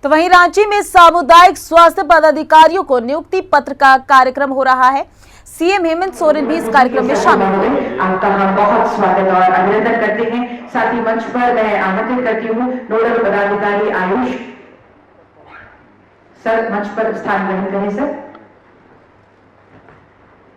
तो वहीं रांची में सामुदायिक स्वास्थ्य पदाधिकारियों को नियुक्ति पत्र का कार्यक्रम हो रहा है। सीएम हेमंत सोरेन भी इस कार्यक्रम में शामिल हुए। आपका हम बहुत स्वागत और अभिनंदन करते हैं। साथ ही मंच पर मैं आमंत्रित करती हूँ नोडल पदाधिकारी आयुष सर, मंच पर स्थान ग्रहण करें सर।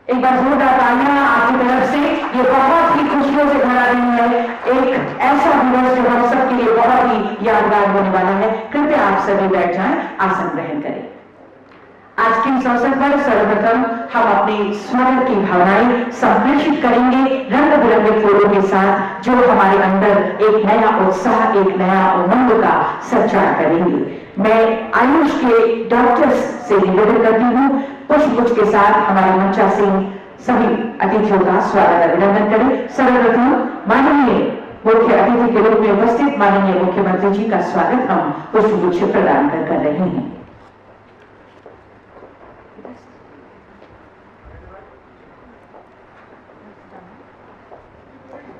एक बार जोरदार तालियां आपकी तरफ से। ये बहुत ही खुशियों से भरा दिन है, एक ऐसा दिवस जो हम सबके लिए बहुत ही यादगार होने वाला है। कृपया आप सभी बैठ जाएं, आसन ग्रहण करें। आज के इस अवसर पर सर्वप्रथम हम अपनी स्वागत की भावनाएं संप्रेषित करेंगे रंग बिरंगे फूलों के साथ, जो हमारे अंदर एक नया उत्साह, एक नया उमंग का संचार करेंगे। मैं आयुष के डॉक्टर्स से निवेदन करती हूँ, पुष्पगुच्छ के साथ हमारे मंचासीन सभी अतिथियों का स्वागत अभिनंदन करें। सर्वप्रथम माननीय मुख्य अतिथि के रूप में उपस्थित माननीय मुख्यमंत्री जी का स्वागत हम पुष्पगुच्छ प्रदान कर रहे हैं।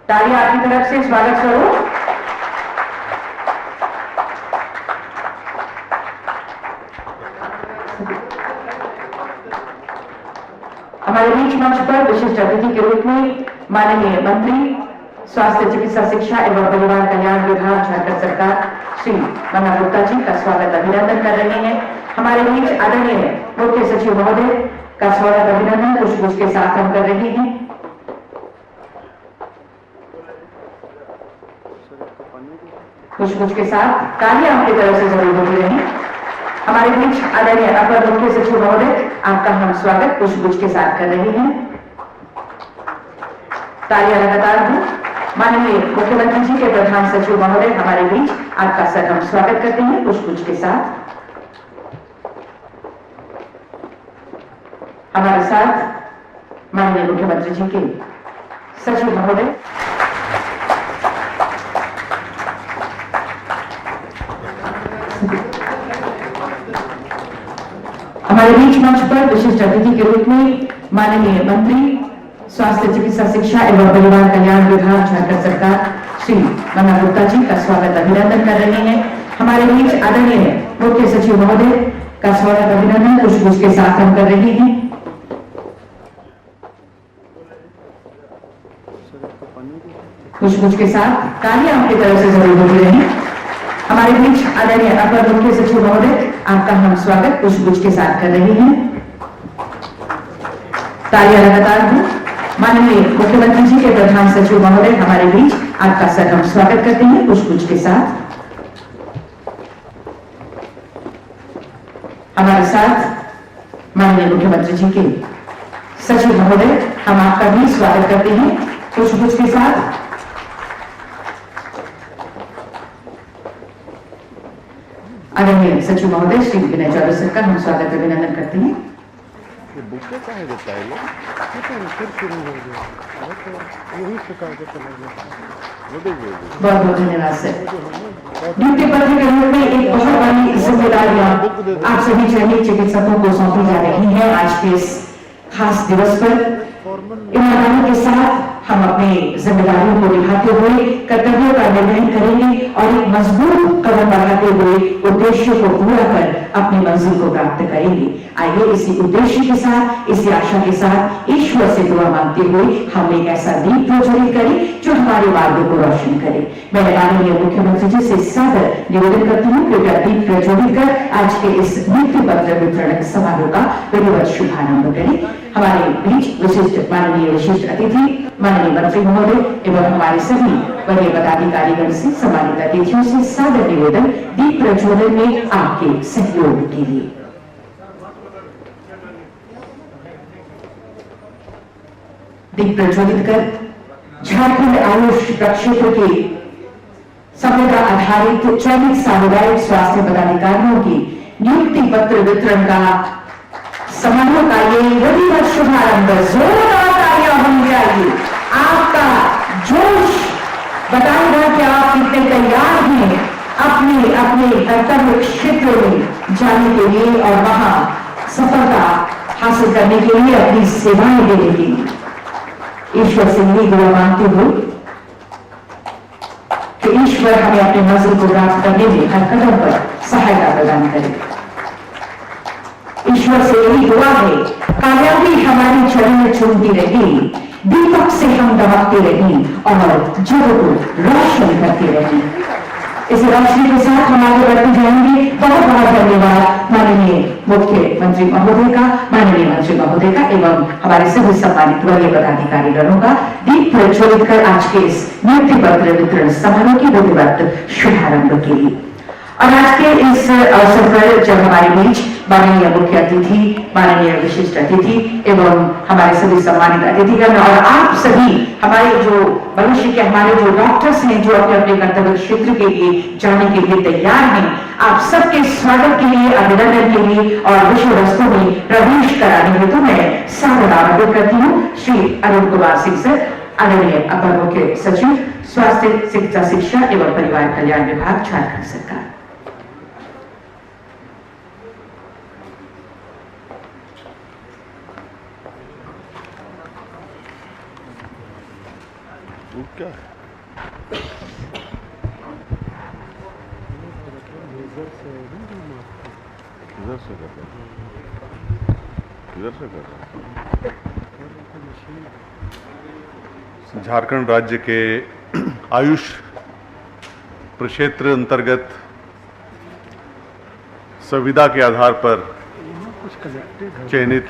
तालियां आपकी तरफ से स्वागत स्वरूप। हमारे बीच मंच पर विशिष्ट अतिथि के रूप में माननीय मंत्री स्वास्थ्य चिकित्सा शिक्षा एवं परिवार कल्याण विभाग झारखंड सरकार श्री मन्ना गुप्ता जी का स्वागत अभिनंदन कर रहे हैं। हमारे बीच आदरणीय मुख्य सचिव महोदय का स्वागत अभिनंदन पुष्पगुच्छ के साथ हम कर रहे हैं। पुष्पगुच्छ के साथ तालियां आपकी तरफ से जरूर बोल रहे हैं। हमारे बीच आदरणीय अपर मुख्य सचिव महोदय, आपका हम स्वागत पुष्पगुच्छ के साथ कर रहे हैं। तालियां लगातार हो। माननीय मुख्यमंत्री जी के प्रधान सचिव महोदय हमारे बीच, आपका सर हम स्वागत करते हैं पुष्पगुच्छ के साथ। हमारे साथ माननीय मुख्यमंत्री जी के सचिव महोदय, हमारे बीच मंच पर विशिष्ट अतिथि के रूप में माननीय मंत्री स्वास्थ्य चिकित्सा शिक्षा एवं परिवार कल्याण विभाग झारखंड सरकार श्री मन्ना गुप्ता जी का स्वागत अभिनंदन कर रहे हैं। हमारे बीच आदरणीय मुख्य सचिव महोदय का स्वागत अभिनंदन पुष्पगुच्छ के साथ हम कर रहे हैं। पुष्पगुच्छ के साथ तालियां आपकी तरफ से जरूर बोल रहे हैं। हमारे बीच आदरणीय अपर मुख्य सचिव महोदय, आपका हम स्वागत पुष्पगुच्छ के साथ कर रहे हैं। तालियां लगातार हो। माननीय मुख्यमंत्री जी के प्रधान सचिव महोदय हमारे बीच, आपका सर हम स्वागत करते हैं पुष्पगुच्छ के साथ। हमारे साथ माननीय मुख्यमंत्री जी के सचिव महोदय, हम आपका भी स्वागत करते हैं पुष्पगुच्छ के साथ। आदरणीय सचिव महोदय श्री विनय चौधरी सर का हम स्वागत अभिनंदन करते हैं। बहुत बहुत धन्यवाद सर। ड्यूटी पर के रूप में एक बहुत बड़ी जिम्मेदारियां आप सभी चयनित चिकित्सकों को सौंपी जा रही है। आज के इस खास दिवस पर ईमानदारी के साथ हम अपनी जिम्मेदारियों को निभाते हुए कर्तव्यों का निर्वहन करेंगे और एक मजबूत कदम बढ़ाते हुए उद्देश्यों को पूरा कर अपनी मंजिल को प्राप्त करेंगे। आइए इसी उद्देश्य के साथ, इसी आशा के साथ ईश्वर से दुआ मांगते हुए हम एक ऐसा दीप प्रज्वलित करें जो हमारे मार्ग को रोशन करे। मैं माननीय मुख्यमंत्री जी से सादर निवेदन करती हूँ, कृपया दीप प्रज्वलित कर आज के इस नियुक्ति पत्र वितरण समारोह का विधिवत शुभारंभ करें। हमारे बीच विशिष्ट अतिथि माननीय मंत्री महोदय एवं हमारे सभी वरीय पदाधिकारीगण से, सम्मानित अतिथियों से सादर निवेदन दीप प्रज्वलन में आपके सहयोग के लिए। दीप प्रज्वलित कर झारखंड आयुष प्रक्षेत्र के संविदा आधारित चयनित सामुदायिक स्वास्थ्य पदाधिकारियों की नियुक्ति पत्र वितरण का समारोह का ये विधिवत शुभारंभ जोरदार तालियां होनी चाहिए। आपका जोश बताएगा कि आप कितने तैयार हैं अपने अपने कर्तव्य क्षेत्रों में जाने के लिए और वहां सफलता हासिल करने के लिए, अपनी सेवाएं देने के लिए। ईश्वर से यही दुआ मांगते हुए कि ईश्वर हमें अपने मंजिल को प्राप्त करने में हर कदम पर सहायता प्रदान कामयाबी हमारी छड़ी में चुनती रही, दीपक से हम दमकते रही और जग को रोशन करती रही। इस रोशनी के साथ हम आगे बढ़ते जाएंगे। बहुत बहुत धन्यवाद माननीय मुख्यमंत्री महोदय का, माननीय मंत्री महोदय का एवं हमारे सभी सम्मानित वरीय पदाधिकारी गणों का दीप प्रज्वलित कर आज के इस नियुक्ति पत्र वितरण समारोह की विधिवत शुभारंभ के लिए। और आज के इस अवसर पर जब हमारे बीच माननीय मुख्य अतिथि, माननीय विशिष्ट अतिथि एवं हमारे सभी सम्मानित अतिथिगण और आप सभी हमारे जो भविष्य के हमारे जो डॉक्टर्स हैं जो अपने अपने कर्तव्य क्षेत्र के लिए जाने के लिए तैयार हैं, आप सबके स्वागत के लिए, अभिनंदन के लिए और विषय वस्तु में प्रवेश कराने हेतु मैं सादर आमंत्रित करती हूँ श्री अरुण कुमार सिंह सर, आदरणीय अपर मुख्य सचिव, स्वास्थ्य चिकित्सा शिक्षा एवं परिवार कल्याण विभाग, झारखंड सरकार। वो क्या है? इधर से कर रहा है, इधर से कर रहा है। झारखंड राज्य के आयुष प्रक्षेत्र अंतर्गत संविदा के आधार पर चयनित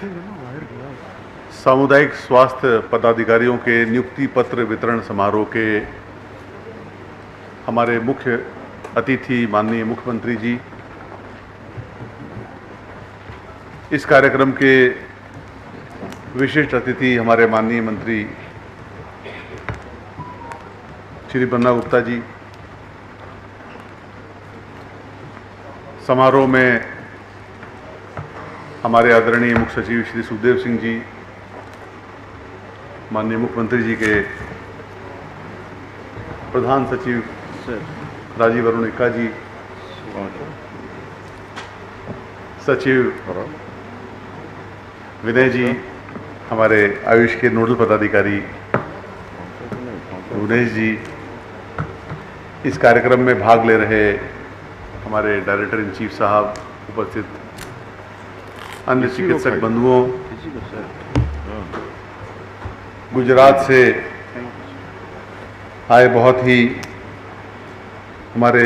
सामुदायिक स्वास्थ्य पदाधिकारियों के नियुक्ति पत्र वितरण समारोह के हमारे मुख्य अतिथि माननीय मुख्यमंत्री जी, इस कार्यक्रम के विशिष्ट अतिथि हमारे माननीय मंत्री श्री बन्ना गुप्ता जी, समारोह में हमारे आदरणीय मुख्य सचिव श्री सुखदेव सिंह जी, माननीय मुख्यमंत्री जी के प्रधान सचिव राजीव अरुण एक्का जी, सचिव विनय जी, हमारे आयुष के नोडल पदाधिकारी भुवनेश जी, इस कार्यक्रम में भाग ले रहे हमारे डायरेक्टर इन चीफ साहब, उपस्थित अन्य चिकित्सक बंधुओं, गुजरात से आए बहुत ही हमारे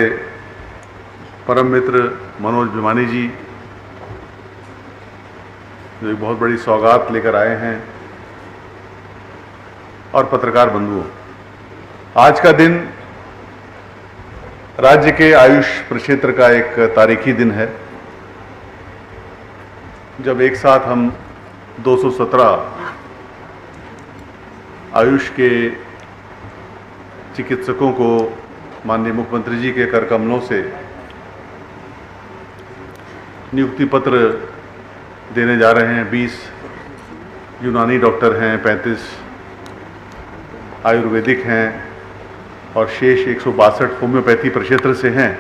परम मित्र मनोज भिमानी जी, जो एक बहुत बड़ी सौगात लेकर आए हैं, और पत्रकार बंधुओं, आज का दिन राज्य के आयुष प्रक्षेत्र का एक तारीखी दिन है, जब एक साथ हम 217 आयुष के चिकित्सकों को माननीय मुख्यमंत्री जी के कर कमलों से नियुक्ति पत्र देने जा रहे हैं। 20 यूनानी डॉक्टर हैं, 35 आयुर्वेदिक हैं और शेष 162 होम्योपैथी प्रक्षेत्र से हैं।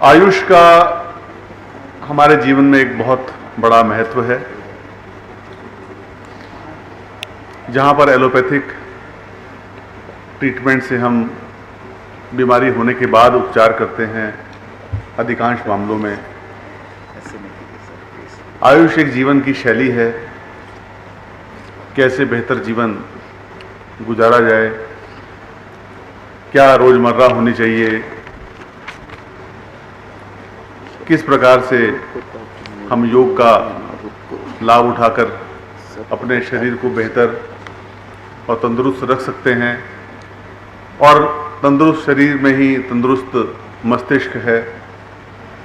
आयुष का हमारे जीवन में एक बहुत बड़ा महत्व है, जहाँ पर एलोपैथिक ट्रीटमेंट से हम बीमारी होने के बाद उपचार करते हैं, अधिकांश मामलों में आयुष एक जीवन की शैली है, कैसे बेहतर जीवन गुजारा जाए, क्या रोजमर्रा होनी चाहिए, किस प्रकार से हम योग का लाभ उठाकर अपने शरीर को बेहतर और तंदुरुस्त रख सकते हैं, और तंदुरुस्त शरीर में ही तंदुरुस्त मस्तिष्क है,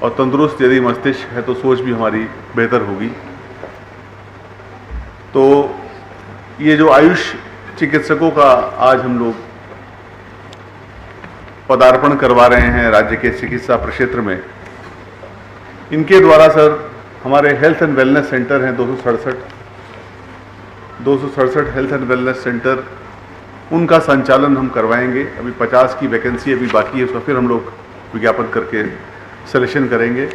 और तंदुरुस्त यदि मस्तिष्क है तो सोच भी हमारी बेहतर होगी। तो ये जो आयुष चिकित्सकों का आज हम लोग पदार्पण करवा रहे हैं राज्य के चिकित्सा प्रक्षेत्र में, इनके द्वारा सर हमारे हेल्थ एंड वेलनेस सेंटर हैं 267 हेल्थ एंड वेलनेस सेंटर, उनका संचालन हम करवाएंगे। अभी 50 की वैकेंसी अभी बाकी है, उसका फिर हम लोग विज्ञापन करके सिलेक्शन करेंगे,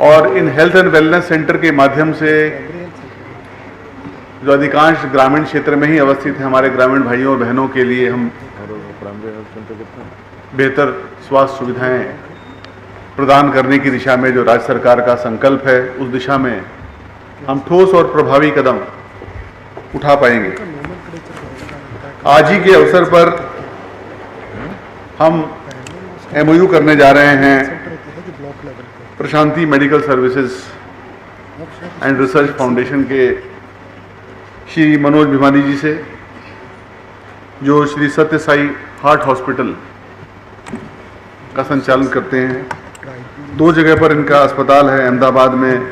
और in health and wellness centre के माध्यम से जो अधिकांश ग्रामीण क्षेत्र में ही अवस्थित है, हमारे ग्रामीण भाइयों और बहनों के लिए हम बेहतर स्वास्थ्य सुविधाएं प्रदान करने की दिशा में जो राज्य सरकार का संकल्प है, उस दिशा में हम ठोस और प्रभावी कदम उठा पाएंगे। आज ही के अवसर पर हम MOU करने जा रहे हैं Prashanti medical services and research foundation के श्री मनोज भिमानी जी से, जो श्री सत्य साई हार्ट हॉस्पिटल का संचालन करते हैं। 2 जगह पर इनका अस्पताल है, अहमदाबाद में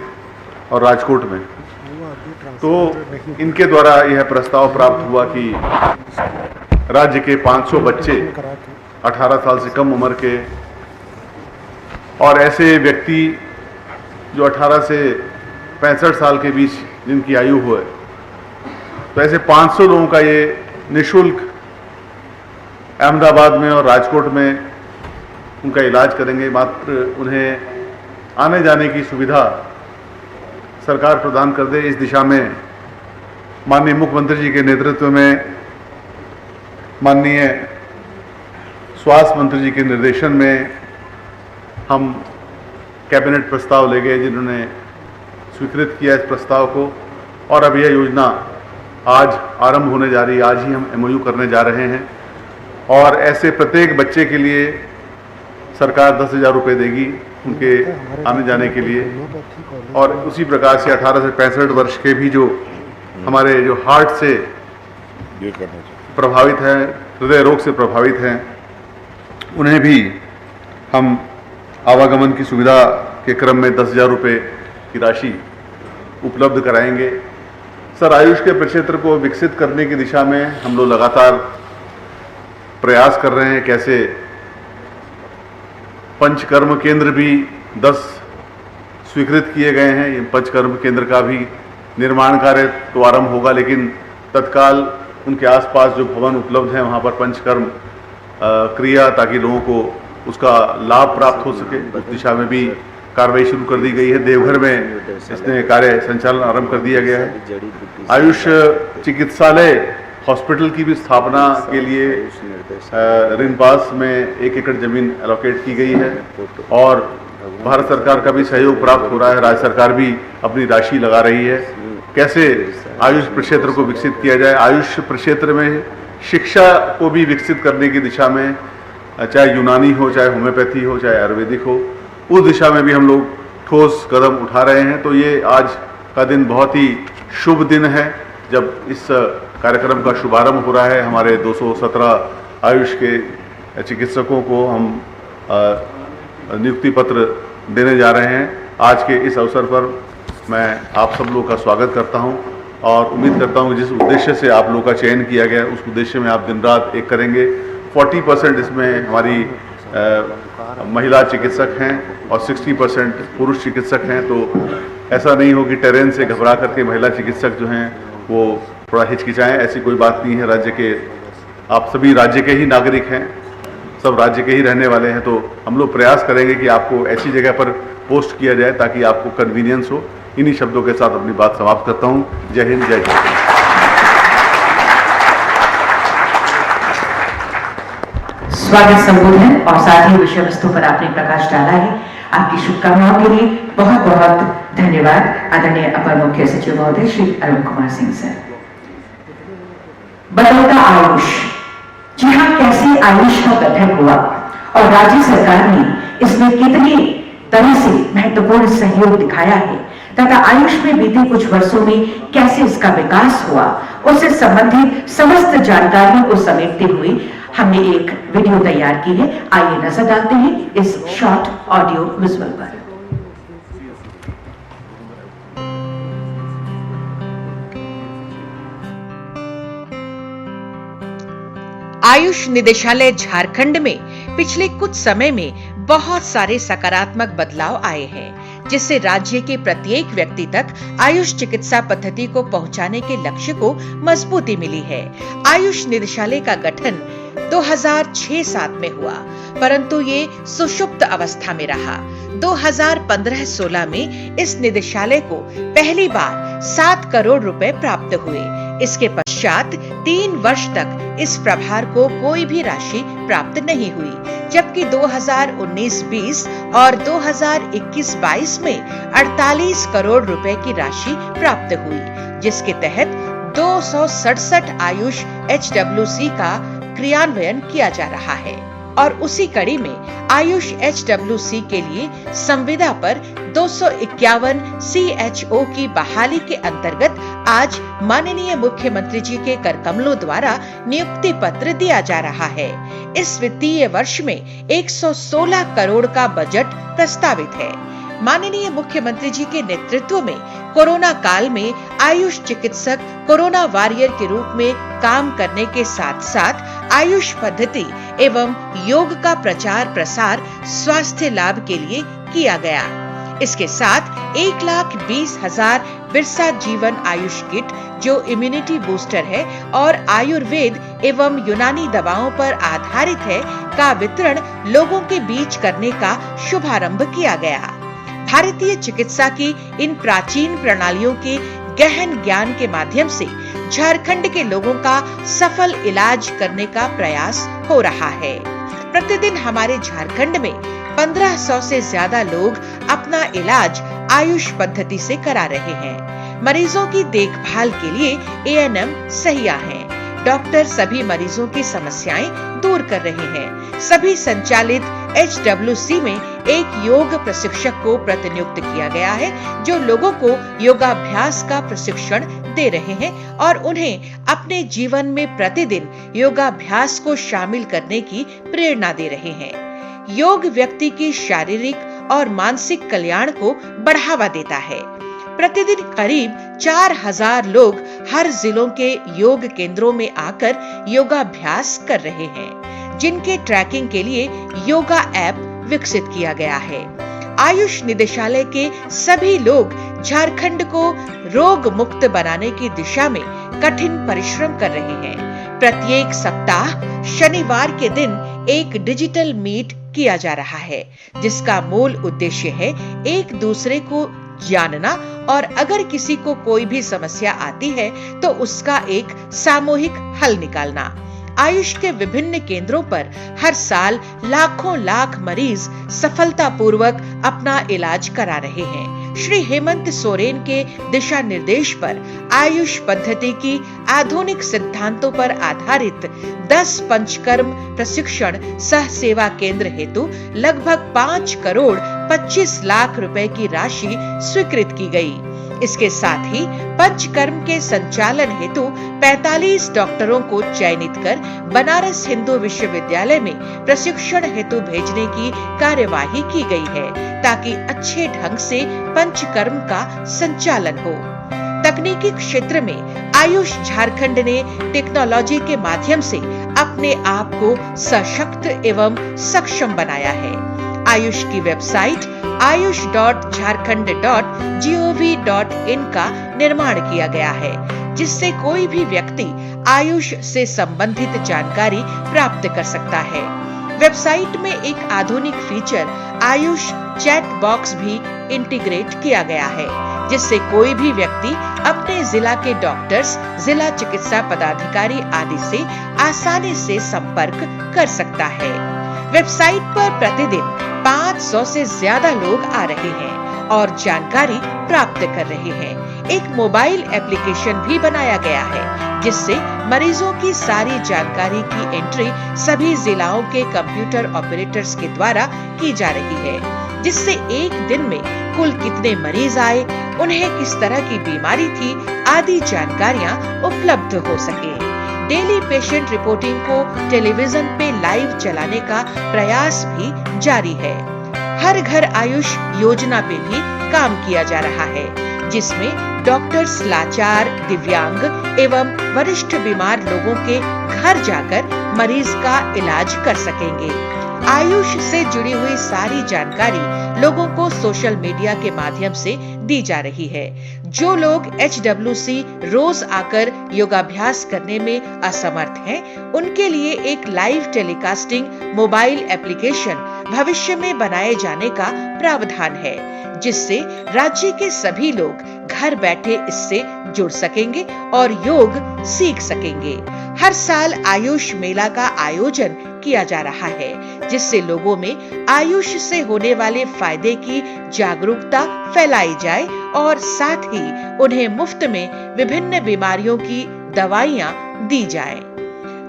और राजकोट में। तो इनके द्वारा यह प्रस्ताव प्राप्त हुआ कि राज्य के 500 बच्चे 18 साल से कम उम्र के और ऐसे व्यक्ति जो 18 से 65 साल के बीच जिनकी आयु हो, तो ऐसे 500 लोगों का ये निःशुल्क अहमदाबाद में और राजकोट में उनका इलाज करेंगे। मात्र उन्हें आने जाने की सुविधा सरकार प्रदान कर दे, इस दिशा में माननीय मुख्यमंत्री जी के नेतृत्व में, माननीय स्वास्थ्य मंत्री जी के निर्देशन में हम कैबिनेट प्रस्ताव ले गए, जिन्होंने स्वीकृत किया इस प्रस्ताव को। और अब यह योजना आज आरंभ होने जा रही है। आज ही हम MOU करने जा रहे हैं और ऐसे प्रत्येक बच्चे के लिए सरकार 10,000 रुपये देगी उनके आने जाने के लिए। और उसी प्रकार से 18 से 65 वर्ष के भी जो हमारे जो हार्ट से प्रभावित हैं, हृदय रोग से प्रभावित हैं, उन्हें भी हम आवागमन की सुविधा के क्रम में 10,000 रुपये की राशि उपलब्ध कराएंगे। सर, आयुष के प्रक्षेत्र को विकसित करने की दिशा में हम लोग लगातार प्रयास कर रहे हैं। कैसे पंचकर्म केंद्र भी 10 स्वीकृत किए गए हैं। ये पंचकर्म केंद्र का भी निर्माण कार्य तो आरंभ होगा, लेकिन तत्काल उनके आसपास जो भवन उपलब्ध हैं वहाँ पर पंचकर्म क्रिया, ताकि लोगों को उसका लाभ प्राप्त हो सके, उस दिशा में भी कार्रवाई शुरू कर दी गई है। देवघर में इसने कार्य संचालन आरंभ कर दिया गया है। आयुष चिकित्सालय हॉस्पिटल की भी स्थापना के लिए रिनपास में 1 एकड़ जमीन एलोकेट की गई है और भारत सरकार का भी सहयोग प्राप्त हो रहा है। राज्य सरकार भी अपनी राशि लगा रही है। कैसे आयुष प्रक्षेत्र को विकसित किया जाए, आयुष प्रक्षेत्र में शिक्षा को भी विकसित करने की दिशा में, चाहे यूनानी हो, चाहे होम्योपैथी हो, चाहे आयुर्वेदिक हो, उस दिशा में भी हम लोग ठोस कदम उठा रहे हैं। तो ये आज का दिन बहुत ही शुभ दिन है जब इस कार्यक्रम का शुभारंभ हो रहा है। हमारे 217 आयुष के चिकित्सकों को हम नियुक्ति पत्र देने जा रहे हैं। आज के इस अवसर पर मैं आप सब लोगों का स्वागत करता हूं और उम्मीद करता हूं कि जिस उद्देश्य से आप लोगों का चयन किया गया उस उद्देश्य में आप दिन रात एक करेंगे। 40% इसमें हमारी महिला चिकित्सक हैं और 60% पुरुष चिकित्सक हैं। तो ऐसा नहीं हो कि टेरेन से घबरा करके महिला चिकित्सक जो हैं वो थोड़ा हिचकिचाएं, ऐसी कोई बात नहीं है। राज्य के आप सभी राज्य के ही नागरिक हैं, सब राज्य के ही रहने वाले हैं। तो हम लोग प्रयास करेंगे कि आपको ऐसी जगह पर पोस्ट किया जाए ताकि आपको कन्वीनियंस हो। इन्हीं शब्दों के साथ अपनी बात समाप्त करता हूँ। जय हिंद, जय जय। स्वागत संबोधन और साथ ही विषय वस्तु पर आपने प्रकाश डाला है। आपकी शुभकामनाओं के लिए बहुत बहुत धन्यवाद आदरणीय अपर मुख्य सचिव महोदय श्री अरुण कुमार सिंह सर। बदलता आयुष, जी हाँ, कैसे आयुष का गठन हुआ और राज्य सरकार ने इसमें कितनी तरह से महत्वपूर्ण सहयोग दिखाया है तथा आयुष में बीते कुछ वर्षों में कैसे इसका विकास हुआ, उससे संबंधित समस्त जानकारियों को समेटते हुए हमने एक वीडियो तैयार की है। आइए नजर डालते हैं इस शॉर्ट ऑडियो विजुअल पर। आयुष निदेशालय झारखंड में पिछले कुछ समय में बहुत सारे सकारात्मक बदलाव आए हैं, जिससे राज्य के प्रत्येक व्यक्ति तक आयुष चिकित्सा पद्धति को पहुंचाने के लक्ष्य को मजबूती मिली है। आयुष निदेशालय का गठन 2006-07 में हुआ, परंतु ये सुषुप्त अवस्था में रहा। 2015-16 में इस निदेशालय को पहली बार 7 करोड़ रुपए प्राप्त हुए। इसके पश्चात 3 वर्ष तक इस प्रभार को कोई भी राशि प्राप्त नहीं हुई, जबकि 2019-20 और 2021-22 में 48 करोड़ रुपए की राशि प्राप्त हुई, जिसके तहत 267 आयुष HWC का क्रियान्वयन किया जा रहा है। और उसी कड़ी में आयुष HWC के लिए संविदा पर 251 CHO की बहाली के अंतर्गत आज माननीय मुख्यमंत्री जी के कर कमलों द्वारा नियुक्ति पत्र दिया जा रहा है। इस वित्तीय वर्ष में 116 करोड़ का बजट प्रस्तावित है। माननीय मुख्यमंत्री जी के नेतृत्व में कोरोना काल में आयुष चिकित्सक कोरोना वॉरियर के रूप में काम करने के साथ साथ आयुष पद्धति एवं योग का प्रचार प्रसार स्वास्थ्य लाभ के लिए किया गया। इसके साथ 1,20,000 बिरसा जीवन आयुष किट जो इम्यूनिटी बूस्टर है और आयुर्वेद एवं यूनानी दवाओं पर आधारित है का वितरण लोगों के बीच करने का शुभारंभ किया गया। भारतीय चिकित्सा की इन प्राचीन प्रणालियों के गहन ज्ञान के माध्यम से झारखंड के लोगों का सफल इलाज करने का प्रयास हो रहा है। प्रतिदिन हमारे झारखंड में 1500 से ज्यादा लोग अपना इलाज आयुष पद्धति से करा रहे हैं। मरीजों की देखभाल के लिए ANM सहिया हैं। डॉक्टर सभी मरीजों की समस्याएं दूर कर रहे हैं। सभी संचालित HWC में एक योग प्रशिक्षक को प्रतिनियुक्त किया गया है जो लोगों को योगाभ्यास का प्रशिक्षण दे रहे हैं और उन्हें अपने जीवन में प्रतिदिन योगाभ्यास को शामिल करने की प्रेरणा दे रहे हैं। योग व्यक्ति की शारीरिक और मानसिक कल्याण को बढ़ावा देता है। प्रतिदिन करीब 4000 लोग हर जिलों के योग केंद्रों में आकर योगाभ्यास कर रहे हैं, जिनके ट्रैकिंग के लिए योगा ऐप विकसित किया गया है। आयुष निदेशालय के सभी लोग झारखंड को रोग मुक्त बनाने की दिशा में कठिन परिश्रम कर रहे हैं। प्रत्येक सप्ताह शनिवार के दिन एक डिजिटल मीट किया जा रहा है, जिसका मूल उद्देश्य है एक दूसरे को जानना और अगर किसी को कोई भी समस्या आती है तो उसका एक सामूहिक हल निकालना। आयुष के विभिन्न केंद्रों पर हर साल लाखों लाख मरीज सफलतापूर्वक अपना इलाज करा रहे हैं। श्री हेमंत सोरेन के दिशा निर्देश पर आयुष पद्धति की आधुनिक सिद्धांतों पर आधारित 10 पंचकर्म प्रशिक्षण सह सेवा केंद्र हेतु लगभग 5 करोड़ 25 लाख रुपए की राशि स्वीकृत की गई। इसके साथ ही पंचकर्म के संचालन हेतु 45 डॉक्टरों को चयनित कर बनारस हिंदू विश्वविद्यालय में प्रशिक्षण हेतु भेजने की कार्यवाही की गई है, ताकि अच्छे ढंग से पंचकर्म का संचालन हो। तकनीकी क्षेत्र में आयुष झारखंड ने टेक्नोलॉजी के माध्यम से अपने आप को सशक्त एवं सक्षम बनाया है। आयुष की वेबसाइट ayush.jharkhand.gov.in का निर्माण किया गया है, जिससे कोई भी व्यक्ति आयुष से संबंधित जानकारी प्राप्त कर सकता है। वेबसाइट में एक आधुनिक फीचर आयुष चैट बॉक्स भी इंटीग्रेट किया गया है, जिससे कोई भी व्यक्ति अपने जिला के डॉक्टर्स, जिला चिकित्सा पदाधिकारी आदि से आसानी से संपर्क कर सकता है। वेबसाइट पर प्रतिदिन 500 से ज्यादा लोग आ रहे हैं और जानकारी प्राप्त कर रहे हैं। एक मोबाइल एप्लीकेशन भी बनाया गया है, जिससे मरीजों की सारी जानकारी की एंट्री सभी जिलाओं के कंप्यूटर ऑपरेटर्स के द्वारा की जा रही है, जिससे एक दिन में कुल कितने मरीज आए, उन्हें किस तरह की बीमारी थी आदि जानकारियां उपलब्ध हो सके। डेली पेशेंट रिपोर्टिंग को टेलीविजन पे लाइव चलाने का प्रयास भी जारी है। हर घर आयुष योजना पे भी काम किया जा रहा है, जिसमें डॉक्टर्स लाचार, दिव्यांग एवं वरिष्ठ बीमार लोगों के घर जाकर मरीज का इलाज कर सकेंगे। आयुष से जुड़ी हुई सारी जानकारी लोगों को सोशल मीडिया के माध्यम से दी जा रही है। जो लोग HWC रोज आकर योगाभ्यास करने में असमर्थ हैं, उनके लिए एक लाइव टेलीकास्टिंग मोबाइल एप्लीकेशन भविष्य में बनाए जाने का प्रावधान है, जिससे राज्य के सभी लोग घर बैठे इससे जुड़ सकेंगे और योग सीख सकेंगे। हर साल आयुष मेला का आयोजन किया जा रहा है, जिससे लोगों में आयुष से होने वाले फायदे की जागरूकता फैलाई जाए और साथ ही उन्हें मुफ्त में विभिन्न बीमारियों की दवाइयां दी जाएं।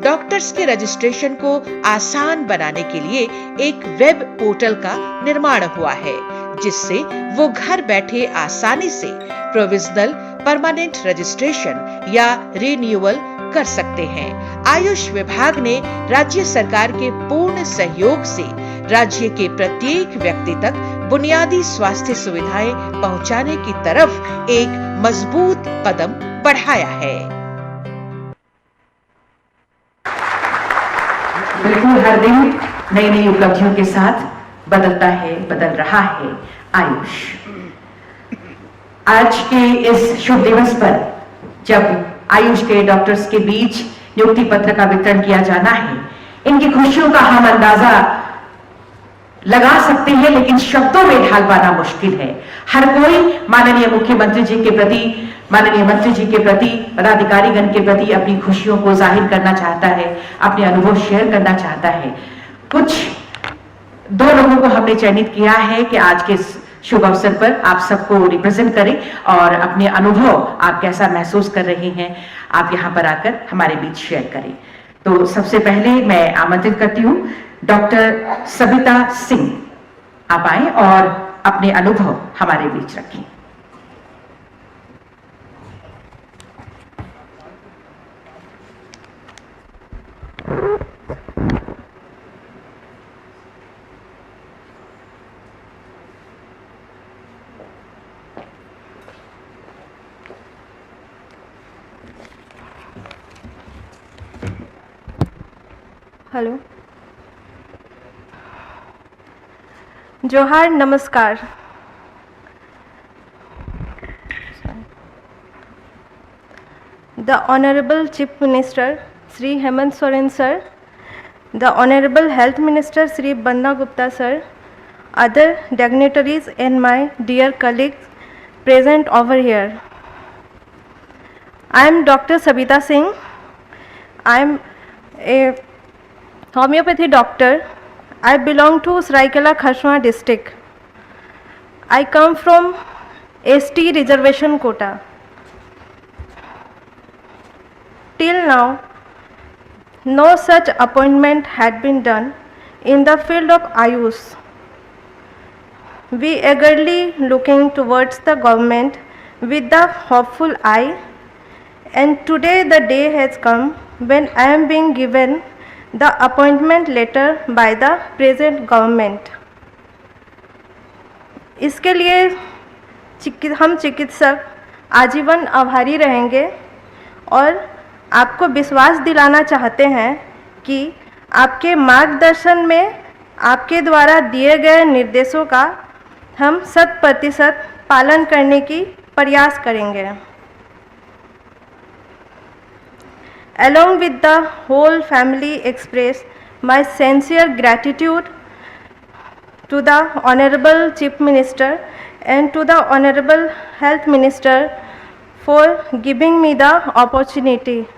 डॉक्टर्स के रजिस्ट्रेशन को आसान बनाने के लिए एक वेब पोर्टल का निर्माण हुआ है, जिससे वो घर बैठे आसानी से प्रोविजनल परमानेंट रजिस्ट्रेशन या रिन्यूअल कर सकते हैं। आयुष विभाग ने राज्य सरकार के पूर्ण सहयोग से राज्य के प्रत्येक व्यक्ति तक बुनियादी स्वास्थ्य सुविधाएं पहुंचाने की तरफ एक मजबूत कदम बढ़ाया है। बिल्कुल, हर दिन नई नई उपलब्धियों के साथ बदलता है, बदल रहा है आयुष। आज के इस शुभ दिवस पर जब आयुष के डॉक्टर्स के बीच नियुक्ति पत्र का वितरण किया जाना है, इनकी खुशियों का हम अंदाजा लगा सकते हैं, लेकिन शब्दों में ढाल पाना मुश्किल है। हर कोई माननीय मुख्यमंत्री जी के प्रति, माननीय मंत्री जी के प्रति, पदाधिकारीगण के प्रति अपनी खुशियों को जाहिर करना चाहता है, अपने अनुभव शेयर करना चाहता है। कुछ दो लोगों को हमने चयनित किया है कि आज के शुभ अवसर पर आप सबको रिप्रेजेंट करें और अपने अनुभव आप कैसा महसूस कर रहे हैं आप यहाँ पर आकर हमारे बीच शेयर करें। तो सबसे पहले मैं आमंत्रित करती हूँ डॉक्टर सबिता सिंह, आप आए और अपने अनुभव हमारे बीच रखें। हेलो, जोहार, नमस्कार। The Honorable Chief Minister Sri Hemant Soren sir, the Honorable Health Minister Sri Banda Gupta sir, other dignitaries and my dear colleagues present over here. I am Dr. Sabita Singh. I am a homeopathy doctor. I belong to Saraikela Khaswa district. I come from ST reservation quota. Till now, no such appointment had been done in the field of Ayush. We eagerly looking towards the government with the hopeful eye, and today the day has come when I am being given the appointment letter by the present government. इसके लिए हम चिकित्सक आजीवन आभारी रहेंगे और आपको विश्वास दिलाना चाहते हैं कि आपके मार्गदर्शन में आपके द्वारा दिए गए निर्देशों का हम 100% पालन करने की प्रयास करेंगे। Along with the whole family express my sincere gratitude to the Honorable Chief Minister and to the Honorable Health Minister for giving me the opportunity.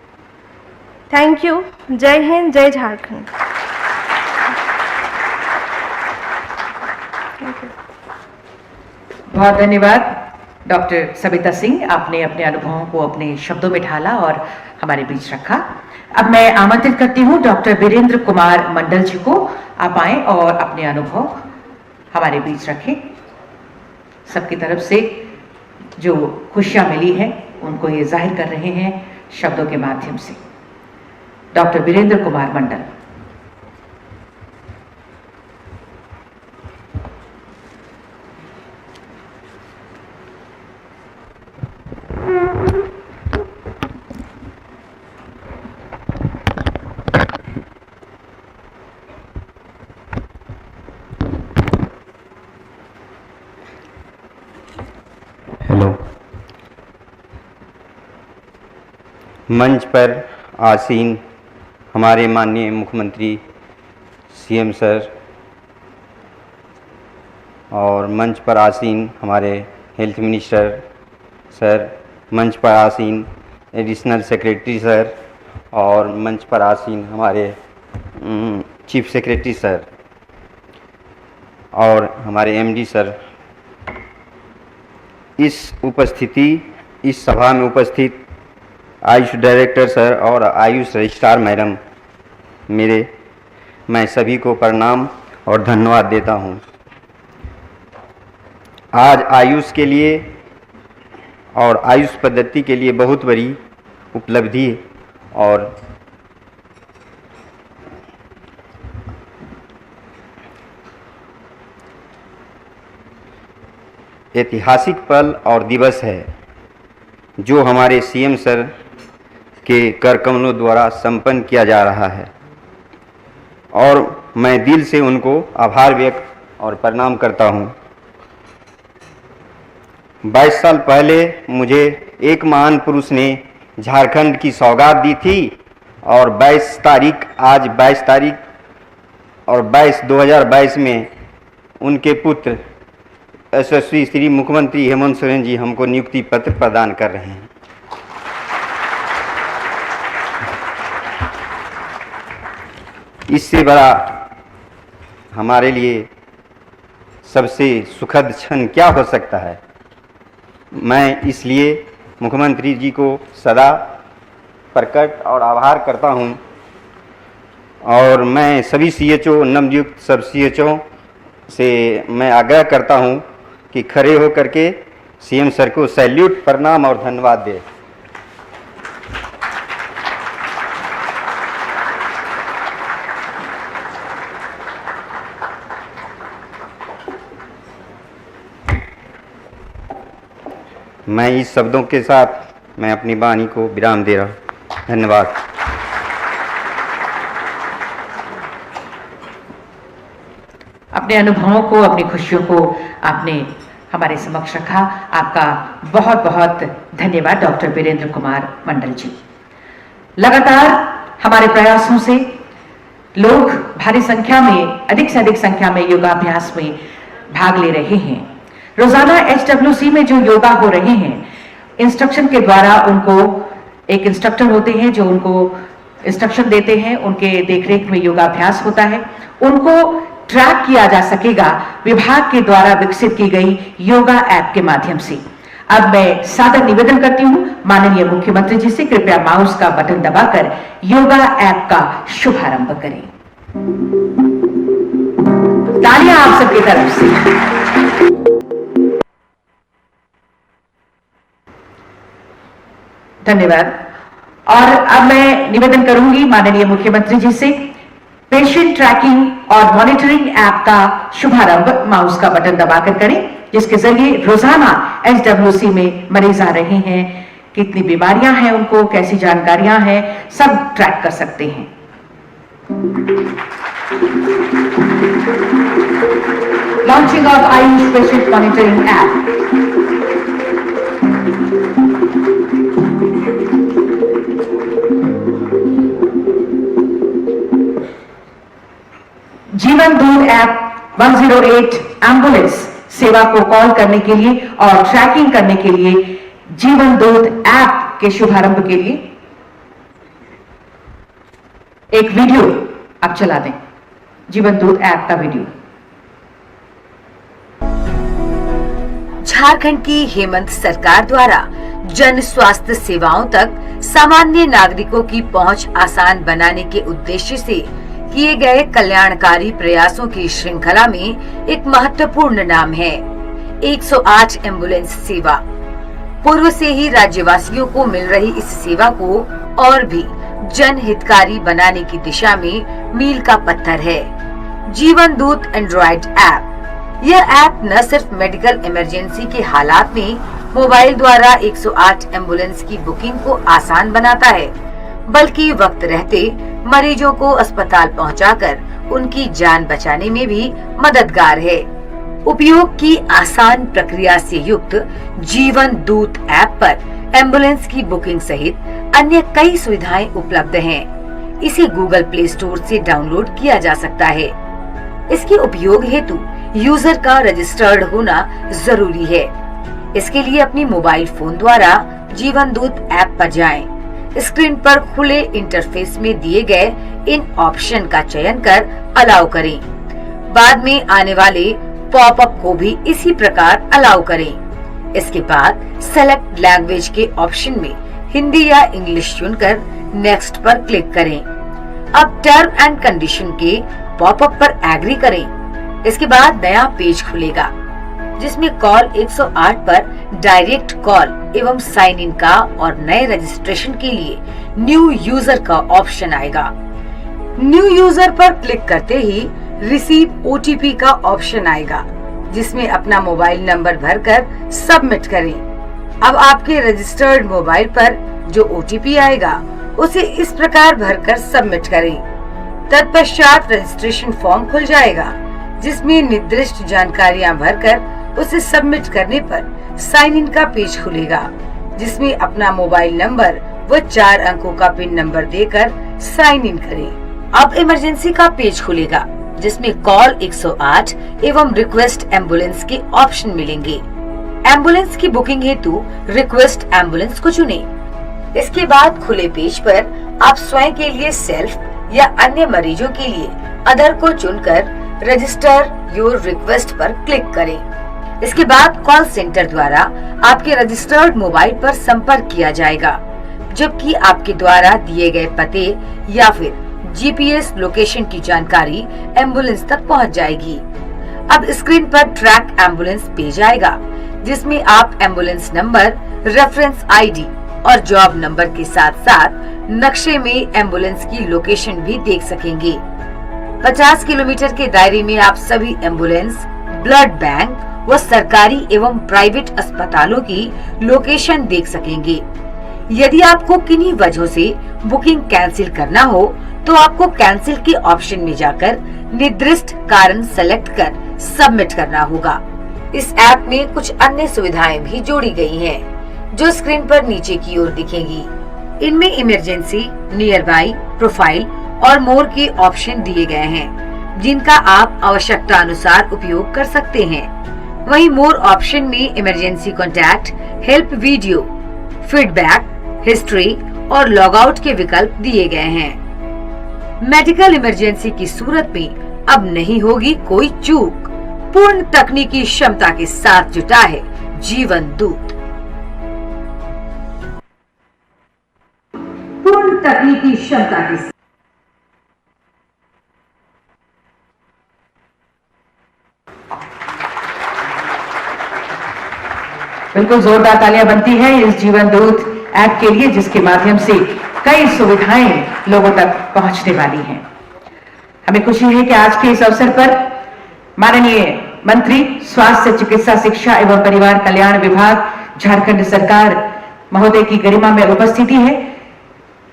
Thank you. Jai Hind, Jai Jharkhand. बहुत धन्यवाद doctor Sabita Singh, आपने अपने अनुभवों को अपने शब्दों में ढाला और हमारे बीच रखा। अब मैं आमंत्रित करती हूँ डॉक्टर वीरेंद्र कुमार मंडल जी को, आप आए और अपने अनुभव हमारे बीच रखें। सबकी तरफ से जो खुशियां मिली हैं उनको ये जाहिर कर रहे हैं शब्दों के माध्यम से। डॉक्टर वीरेंद्र कुमार मंडल। हेलो। मंच पर आसीन हमारे माननीय मुख्यमंत्री सीएम सर और मंच पर आसीन हमारे हेल्थ मिनिस्टर सर, मंच पर आसीन एडिशनल सेक्रेटरी सर और मंच पर आसीन हमारे चीफ सेक्रेटरी सर और हमारे एमडी सर, इस सभा में उपस्थित आयुष डायरेक्टर सर और आयुष रजिस्ट्रार मैडम, मैं सभी को प्रणाम और धन्यवाद देता हूं। आज आयुष के लिए और आयुष पद्धति के लिए बहुत बड़ी उपलब्धि और ऐतिहासिक पल और दिवस है जो हमारे सीएम सर के कर कमलों द्वारा संपन्न किया जा रहा है और मैं दिल से उनको आभार व्यक्त और प्रणाम करता हूं। 22 साल पहले मुझे एक महान पुरुष ने झारखंड की सौगात दी थी और 22 तारीख 2022 में उनके पुत्र यशस्वी श्री मुख्यमंत्री हेमंत सोरेन जी हमको नियुक्ति पत्र प्रदान कर रहे हैं। इससे बड़ा हमारे लिए सबसे सुखद क्षण क्या हो सकता है। मैं इसलिए मुख्यमंत्री जी को सदा प्रकट और आभार करता हूं और मैं सभी सीएचओ, नवनियुक्त सब सीएचओ से मैं आग्रह करता हूं कि खड़े होकर के सीएम सर को सैल्यूट, प्रणाम और धन्यवाद दें। मैं इस शब्दों के साथ मैं अपनी वाणी को विराम दे रहा हूँ। धन्यवाद। अपने अनुभवों को, अपनी खुशियों को आपने हमारे समक्ष रखा। आपका बहुत बहुत धन्यवाद डॉक्टर वीरेंद्र कुमार मंडल जी। लगातार हमारे प्रयासों से लोग भारी संख्या में, अधिक से अधिक संख्या में योगाभ्यास में भाग ले रहे हैं। रोजाना HWC में जो योगा हो रहे हैं, इंस्ट्रक्शन के द्वारा उनको एक इंस्ट्रक्टर होते हैं जो उनको इंस्ट्रक्शन देते हैं, उनके देखरेख में योगाभ्यास होता है। उनको ट्रैक किया जा सकेगा विभाग के द्वारा विकसित की गई योगा ऐप के माध्यम से। अब मैं सादर निवेदन करती हूं माननीय मुख्यमंत्री जी से, कृपया माउस का बटन दबाकर योगा ऐप का शुभारंभ करें। तालियां आप सबकी तरफ से। धन्यवाद। और अब मैं निवेदन करूंगी माननीय मुख्यमंत्री जी से, पेशेंट ट्रैकिंग और मॉनिटरिंग ऐप का शुभारंभ माउस का बटन दबाकर करें, जिसके जरिए रोजाना HWC में मरीज आ रहे हैं, कितनी बीमारियां हैं उनको, कैसी जानकारियां हैं, सब ट्रैक कर सकते हैं। Launching of Ayush patient monitoring app. जीवन दूत ऐप 108 एम्बुलेंस सेवा को कॉल करने के लिए और ट्रैकिंग करने के लिए जीवन दूत ऐप के शुभारंभ के लिए एक वीडियो आप चला दें। जीवन दूत ऐप का वीडियो। झारखंड की हेमंत सरकार द्वारा जन स्वास्थ्य सेवाओं तक सामान्य नागरिकों की पहुंच आसान बनाने के उद्देश्य से किए गए कल्याणकारी प्रयासों की श्रृंखला में एक महत्वपूर्ण नाम है 108 एम्बुलेंस सेवा। पूर्व से ही राज्यवासियों को मिल रही इस सेवा को और भी जनहितकारी बनाने की दिशा में मील का पत्थर है जीवन दूत एंड्रॉइड ऐप। यह ऐप न सिर्फ मेडिकल इमरजेंसी के हालात में मोबाइल द्वारा 108 एम्बुलेंस की बुकिंग को आसान बनाता है, बल्कि वक्त रहते मरीजों को अस्पताल पहुंचाकर उनकी जान बचाने में भी मददगार है। उपयोग की आसान प्रक्रिया से युक्त जीवन दूत ऐप पर एम्बुलेंस की बुकिंग सहित अन्य कई सुविधाएं उपलब्ध हैं। इसे गूगल प्ले स्टोर से डाउनलोड किया जा सकता है। इसके उपयोग हेतु यूजर का रजिस्टर्ड होना जरूरी है। इसके लिए अपनी मोबाइल फोन द्वारा जीवन दूत ऐप पर जाएं। स्क्रीन पर खुले इंटरफेस में दिए गए इन ऑप्शन का चयन कर अलाउ करें। बाद में आने वाले पॉपअप को भी इसी प्रकार अलाउ करें। इसके बाद सेलेक्ट लैंग्वेज के ऑप्शन में हिंदी या इंग्लिश चुनकर नेक्स्ट पर क्लिक करें। अब टर्म एंड कंडीशन के पॉपअप पर एग्री करें। इसके बाद नया पेज खुलेगा जिसमें कॉल 108 पर डायरेक्ट कॉल एवं साइन इन का और नए रजिस्ट्रेशन के लिए न्यू यूजर का ऑप्शन आएगा। न्यू यूजर पर क्लिक करते ही रिसीव OTP का ऑप्शन आएगा जिसमें अपना मोबाइल नंबर भरकर सबमिट करें। अब आपके रजिस्टर्ड मोबाइल पर जो OTP आएगा उसे इस प्रकार भरकर सबमिट करें। तत्पश्चात रजिस्ट्रेशन फॉर्म खुल जाएगा जिसमें निर्दिष्ट जानकारियां भरकर उसे सबमिट करने पर साइन इन का पेज खुलेगा जिसमें अपना मोबाइल नंबर व 4 अंकों का पिन नंबर देकर साइन इन करें। अब इमरजेंसी का पेज खुलेगा जिसमें कॉल 108 एवं रिक्वेस्ट एम्बुलेंस के ऑप्शन मिलेंगे। एम्बुलेंस की बुकिंग हेतु रिक्वेस्ट एम्बुलेंस को चुनें। इसके बाद खुले पेज पर आप स्वयं के लिए सेल्फ या अन्य मरीजों के लिए अदर को चुनकर रजिस्टर योर रिक्वेस्ट पर क्लिक करें। इसके बाद कॉल सेंटर द्वारा आपके रजिस्टर्ड मोबाइल पर संपर्क किया जाएगा, जबकि आपके द्वारा दिए गए पते या फिर GPS लोकेशन की जानकारी एम्बुलेंस तक पहुंच जाएगी। अब स्क्रीन पर ट्रैक एम्बुलेंस पेज आएगा जिसमें आप एम्बुलेंस नंबर, रेफरेंस ID और जॉब नंबर के साथ साथ नक्शे में एम्बुलेंस की लोकेशन भी देख सकेंगे। 50 किलोमीटर के दायरे में आप सभी एम्बुलेंस, ब्लड बैंक व सरकारी एवं प्राइवेट अस्पतालों की लोकेशन देख सकेंगे। यदि आपको किन्हीं वजहों से बुकिंग कैंसिल करना हो तो आपको कैंसिल के ऑप्शन में जाकर निर्दिष्ट कारण सेलेक्ट कर सबमिट करना होगा। इस ऐप में कुछ अन्य सुविधाएं भी जोड़ी गई हैं, जो स्क्रीन पर नीचे की ओर दिखेंगी। इनमें इमरजेंसी, नियर बाई, प्रोफाइल और मोर के ऑप्शन दिए गए हैं जिनका आप आवश्यकता अनुसार उपयोग कर सकते हैं। वहीं मोर ऑप्शन में emergency contact, help video, feedback, history और लॉगआउट के विकल्प दिए गए हैं। मेडिकल इमरजेंसी की सूरत में अब नहीं होगी कोई चूक। पूर्ण तकनीकी क्षमता के साथ जुटा है जीवन दूत। पूर्ण तकनीकी क्षमता के साथ बिल्कुल जोरदार तालियां बनती हैं इस जीवन दूत ऐप के लिए, जिसके माध्यम से कई सुविधाएं लोगों तक पहुंचने वाली हैं। हमें खुशी है कि आज के इस अवसर पर माननीय मंत्री स्वास्थ्य, चिकित्सा, शिक्षा एवं परिवार कल्याण विभाग झारखंड सरकार महोदय की गरिमा में उपस्थिति है,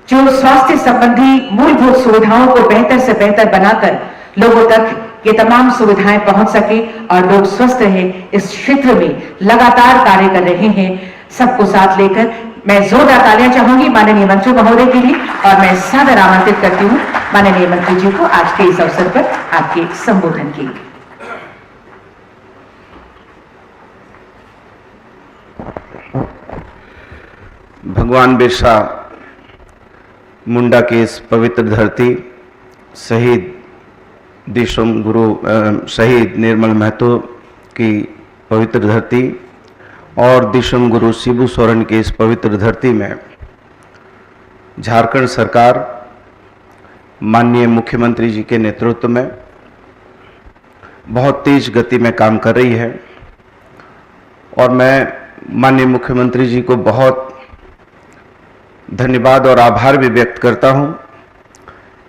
जो स्वास्थ्य संबंधी मूलभूत सुविधाओं को बेहतर से बेहतर बनाकर लोगों तक ये तमाम सुविधाएं पहुंच सके और लोग स्वस्थ रहे, इस क्षेत्र में लगातार कार्य कर रहे हैं। सबको साथ लेकर मैं जोरदार तालियां चाहूंगी माननीय मंत्री महोदय के लिए और मैं सादर आमंत्रित करती हूं माननीय मंत्री जी को आज के इस अवसर पर आपके संबोधन के लिए। भगवान बिरसा मुंडा की इस पवित्र धरती, शहीद देशम गुरु शहीद निर्मल महतो की पवित्र धरती और देशम गुरु शिबू सोरेन की इस पवित्र धरती में झारखंड सरकार माननीय मुख्यमंत्री जी के नेतृत्व में बहुत तेज गति में काम कर रही है और मैं माननीय मुख्यमंत्री जी को बहुत धन्यवाद और आभार भी व्यक्त करता हूं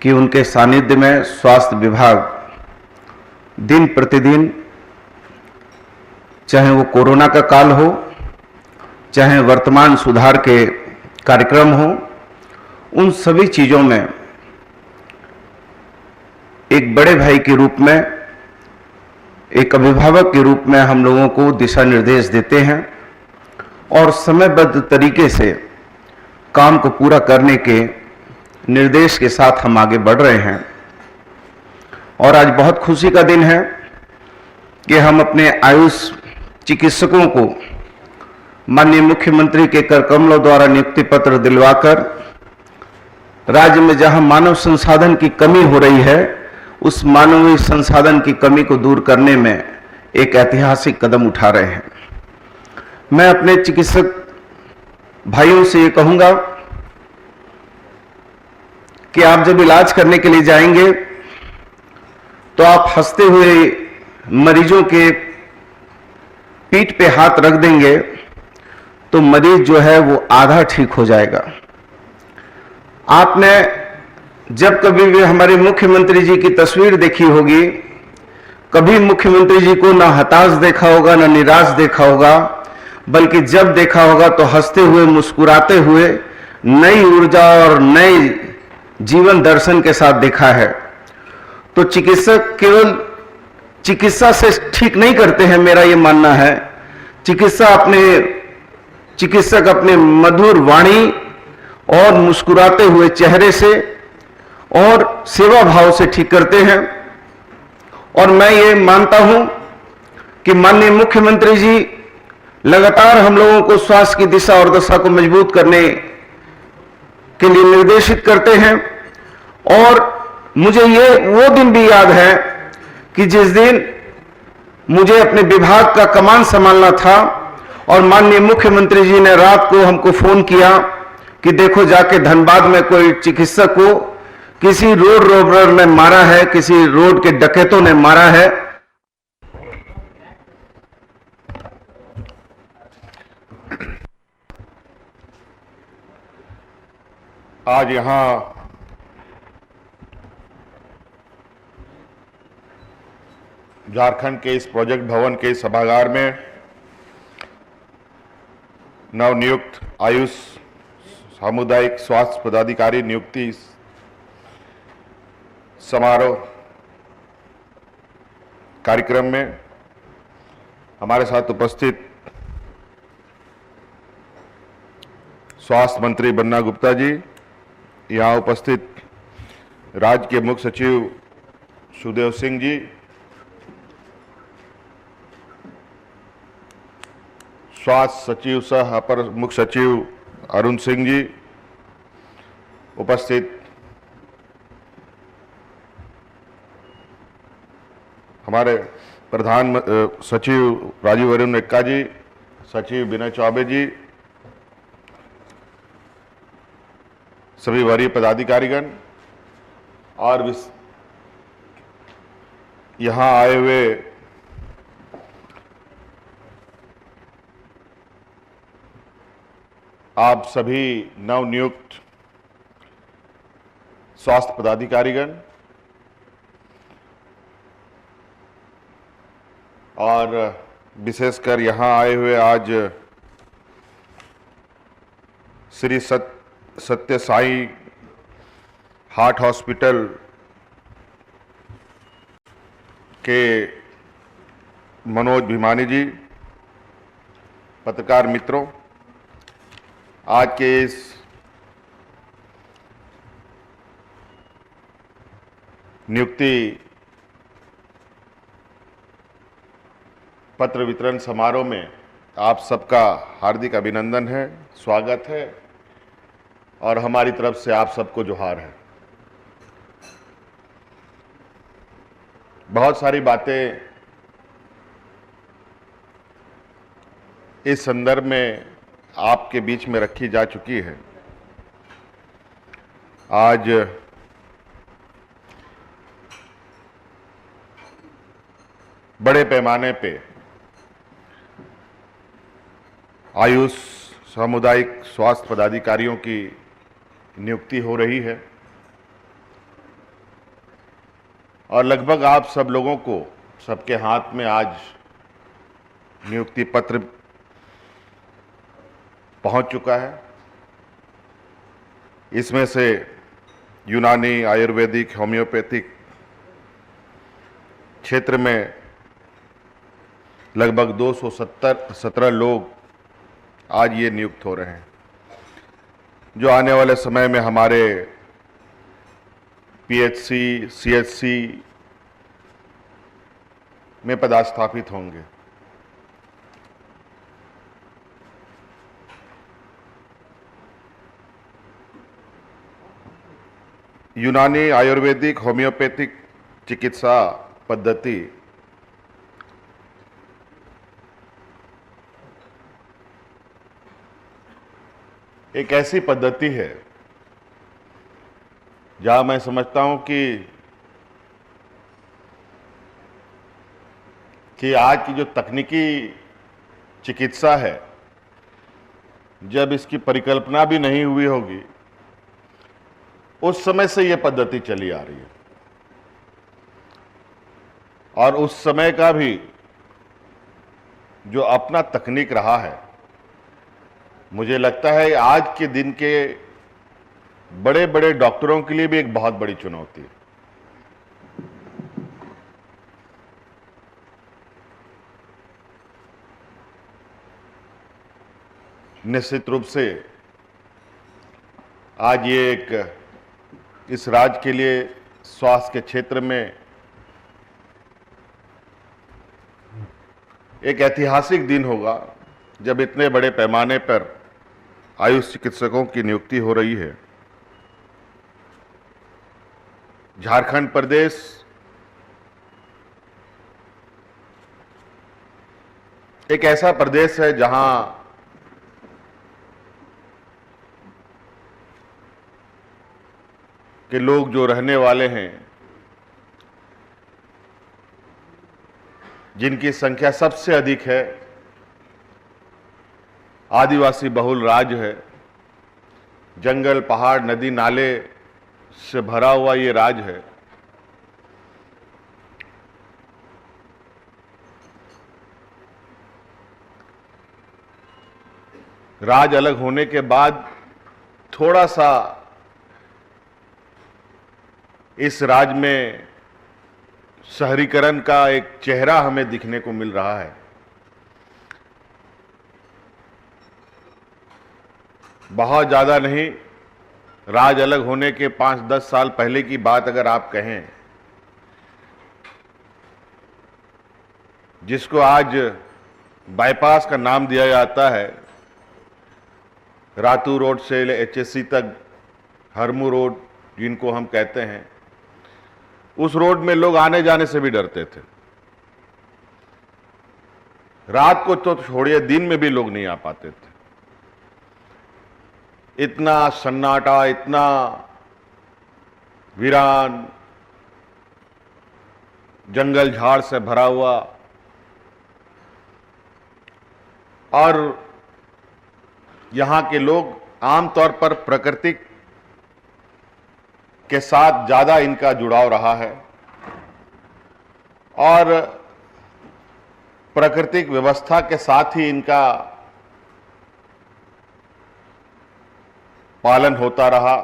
कि उनके सानिध्य में स्वास्थ्य विभाग दिन प्रतिदिन, चाहे वो कोरोना का काल हो, चाहे वर्तमान सुधार के कार्यक्रम हो, उन सभी चीज़ों में एक बड़े भाई के रूप में, एक अभिभावक के रूप में हम लोगों को दिशा निर्देश देते हैं और समयबद्ध तरीके से काम को पूरा करने के निर्देश के साथ हम आगे बढ़ रहे हैं। और आज बहुत खुशी का दिन है कि हम अपने आयुष चिकित्सकों को माननीय मुख्यमंत्री के कर कमलों द्वारा नियुक्ति पत्र दिलवाकर राज्य में जहां मानव संसाधन की कमी हो रही है, उस मानवीय संसाधन की कमी को दूर करने में एक ऐतिहासिक कदम उठा रहे हैं। मैं अपने चिकित्सक भाइयों से ये कहूंगा कि आप जब इलाज करने के लिए जाएंगे तो आप हंसते हुए मरीजों के पीठ पे हाथ रख देंगे तो मरीज जो है वो आधा ठीक हो जाएगा। आपने जब कभी भी हमारे मुख्यमंत्री जी की तस्वीर देखी होगी, कभी मुख्यमंत्री जी को ना हताश देखा होगा, ना निराश देखा होगा, बल्कि जब देखा होगा तो हंसते हुए, मुस्कुराते हुए, नई ऊर्जा और नए जीवन दर्शन के साथ देखा है। तो चिकित्सक केवल चिकित्सा से ठीक नहीं करते हैं, मेरा यह मानना है। चिकित्सक अपने मधुर वाणी और मुस्कुराते हुए चेहरे से और सेवा भाव से ठीक करते हैं। और मैं ये मानता हूं कि माननीय मुख्यमंत्री जी लगातार हम लोगों को स्वास्थ्य की दिशा और दशा को मजबूत करने के लिए निर्देशित करते हैं। और मुझे ये वो दिन भी याद है कि जिस दिन मुझे अपने विभाग का कमान संभालना था और माननीय मुख्यमंत्री जी ने रात को हमको फोन किया कि देखो जाके धनबाद में कोई चिकित्सक को किसी रोड रोबरर ने मारा है, किसी रोड के डकैतों ने मारा है। आज यहां झारखंड के इस प्रोजेक्ट भवन के सभागार में नवनियुक्त आयुष सामुदायिक स्वास्थ्य पदाधिकारी नियुक्ति समारोह कार्यक्रम में हमारे साथ उपस्थित स्वास्थ्य मंत्री बन्ना गुप्ता जी, यहाँ उपस्थित राज्य के मुख्य सचिव सुदेव सिंह जी, स्वास्थ्य सचिव सह अपर मुख्य सचिव अरुण सिंह जी, उपस्थित हमारे प्रधान सचिव राजीव अरुण एक्का जी, सचिव विनय चौबे जी, सभी वरीय पदाधिकारीगण और यहाँ आए हुए आप सभी नवनियुक्त स्वास्थ्य पदाधिकारीगण और विशेषकर यहाँ आए हुए आज श्री सत्य साई हार्ट हॉस्पिटल के मनोज भिमानी जी, पत्रकार मित्रों, आज के इस नियुक्ति पत्र वितरण समारोह में आप सबका हार्दिक अभिनंदन है, स्वागत है और हमारी तरफ से आप सबको जोहार है। बहुत सारी बातें इस संदर्भ में आपके बीच में रखी जा चुकी है। आज बड़े पैमाने पे आयुष सामुदायिक स्वास्थ्य पदाधिकारियों की नियुक्ति हो रही है और लगभग आप सब लोगों को सबके हाथ में आज नियुक्ति पत्र पहुंच चुका है। इसमें से यूनानी, आयुर्वेदिक, होम्योपैथिक क्षेत्र में लगभग 217 लोग आज ये नियुक्त हो रहे हैं, जो आने वाले समय में हमारे पीएचसी, सीएचसी में पदस्थापित होंगे। यूनानी आयुर्वेदिक होम्योपैथिक चिकित्सा पद्धति एक ऐसी पद्धति है जहां मैं समझता हूं कि आज की जो तकनीकी चिकित्सा है, जब इसकी परिकल्पना भी नहीं हुई होगी, उस समय से यह पद्धति चली आ रही है। और उस समय का भी जो अपना तकनीक रहा है, मुझे लगता है आज के दिन के बड़े बड़े डॉक्टरों के लिए भी एक बहुत बड़ी चुनौती है। निश्चित रूप से आज ये एक इस राज्य के लिए स्वास्थ्य के क्षेत्र में एक ऐतिहासिक दिन होगा, जब इतने बड़े पैमाने पर आयुष चिकित्सकों की नियुक्ति हो रही है। झारखंड प्रदेश एक ऐसा प्रदेश है जहां के लोग जो रहने वाले हैं, जिनकी संख्या सबसे अधिक है, आदिवासी बहुल राज्य है। जंगल, पहाड़, नदी, नाले से भरा हुआ ये राज्य है। राज्य अलग होने के बाद थोड़ा सा इस राज्य में शहरीकरण का एक चेहरा हमें दिखने को मिल रहा है। बहुत ज्यादा नहीं, राज्य अलग होने के 5-10 साल पहले की बात अगर आप कहें, जिसको आज बाईपास का नाम दिया जाता है, रातू रोड से एचएससी तक हरमू रोड जिनको हम कहते हैं, उस रोड में लोग आने जाने से भी डरते थे। रात को तो छोड़िए, दिन में भी लोग नहीं आ पाते थे। इतना सन्नाटा, इतना वीरान, जंगल झाड़ से भरा हुआ, और यहां के लोग आमतौर पर प्रकृति के साथ ज्यादा इनका जुड़ाव रहा है और प्राकृतिक व्यवस्था के साथ ही इनका पालन होता रहा,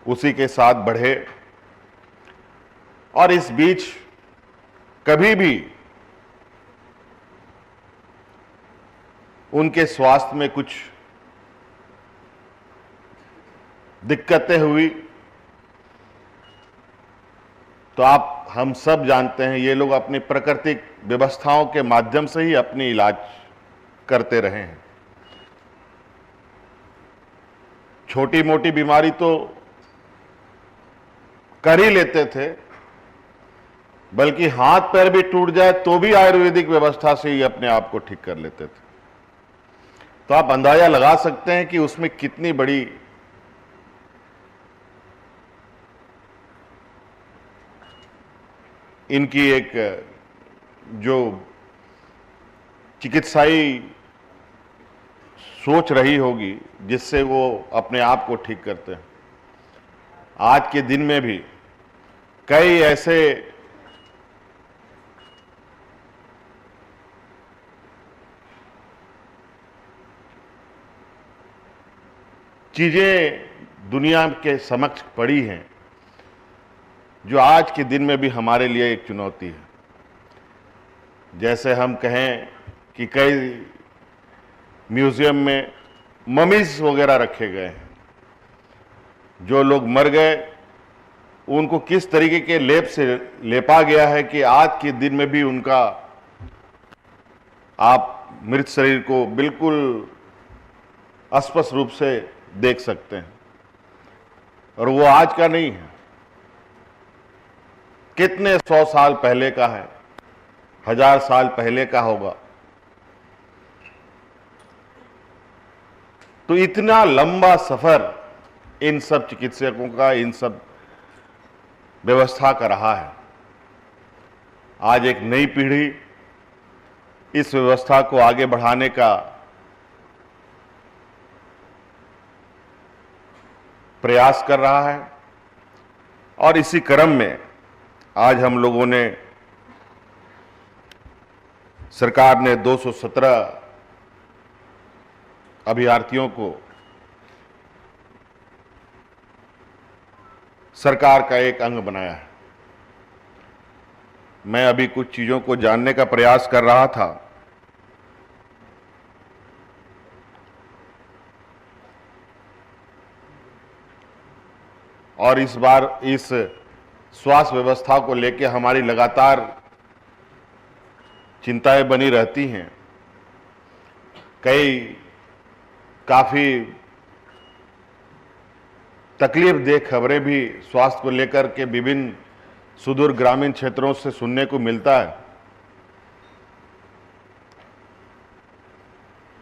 उसी के साथ बढ़े। और इस बीच कभी भी उनके स्वास्थ्य में कुछ दिक्कतें हुई तो हम सब जानते हैं, ये लोग अपनी प्राकृतिक व्यवस्थाओं के माध्यम से ही अपनी इलाज करते रहे हैं। छोटी मोटी बीमारी तो कर ही लेते थे, बल्कि हाथ पैर भी टूट जाए तो भी आयुर्वेदिक व्यवस्था से ही अपने आप को ठीक कर लेते थे। तो आप अंदाजा लगा सकते हैं कि उसमें कितनी बड़ी इनकी एक जो चिकित्साई सोच रही होगी, जिससे वो अपने आप को ठीक करते हैं। आज के दिन में भी कई ऐसे चीजें दुनिया के समक्ष पड़ी हैं जो आज के दिन में भी हमारे लिए एक चुनौती है। जैसे हम कहें कि कई म्यूजियम में ममीज वगैरह रखे गए हैं, जो लोग मर गए उनको किस तरीके के लेप से लेपा गया है कि आज के दिन में भी उनका आप मृत शरीर को बिल्कुल स्पष्ट रूप से देख सकते हैं। और वो आज का नहीं है, कितने 100 साल पहले का है, 1000 साल पहले का होगा। तो इतना लंबा सफर इन सब चिकित्सकों का, इन सब व्यवस्था का रहा है। आज एक नई पीढ़ी इस व्यवस्था को आगे बढ़ाने का प्रयास कर रहा है और इसी क्रम में आज हम लोगों ने, सरकार ने 217 अभ्यर्थियों को सरकार का एक अंग बनाया है। मैं अभी कुछ चीजों को जानने का प्रयास कर रहा था। और इस बार इस स्वास्थ्य व्यवस्था को लेकर हमारी लगातार चिंताएं बनी रहती हैं। कई काफी तकलीफदेह खबरें भी स्वास्थ्य को लेकर के विभिन्न सुदूर ग्रामीण क्षेत्रों से सुनने को मिलता है।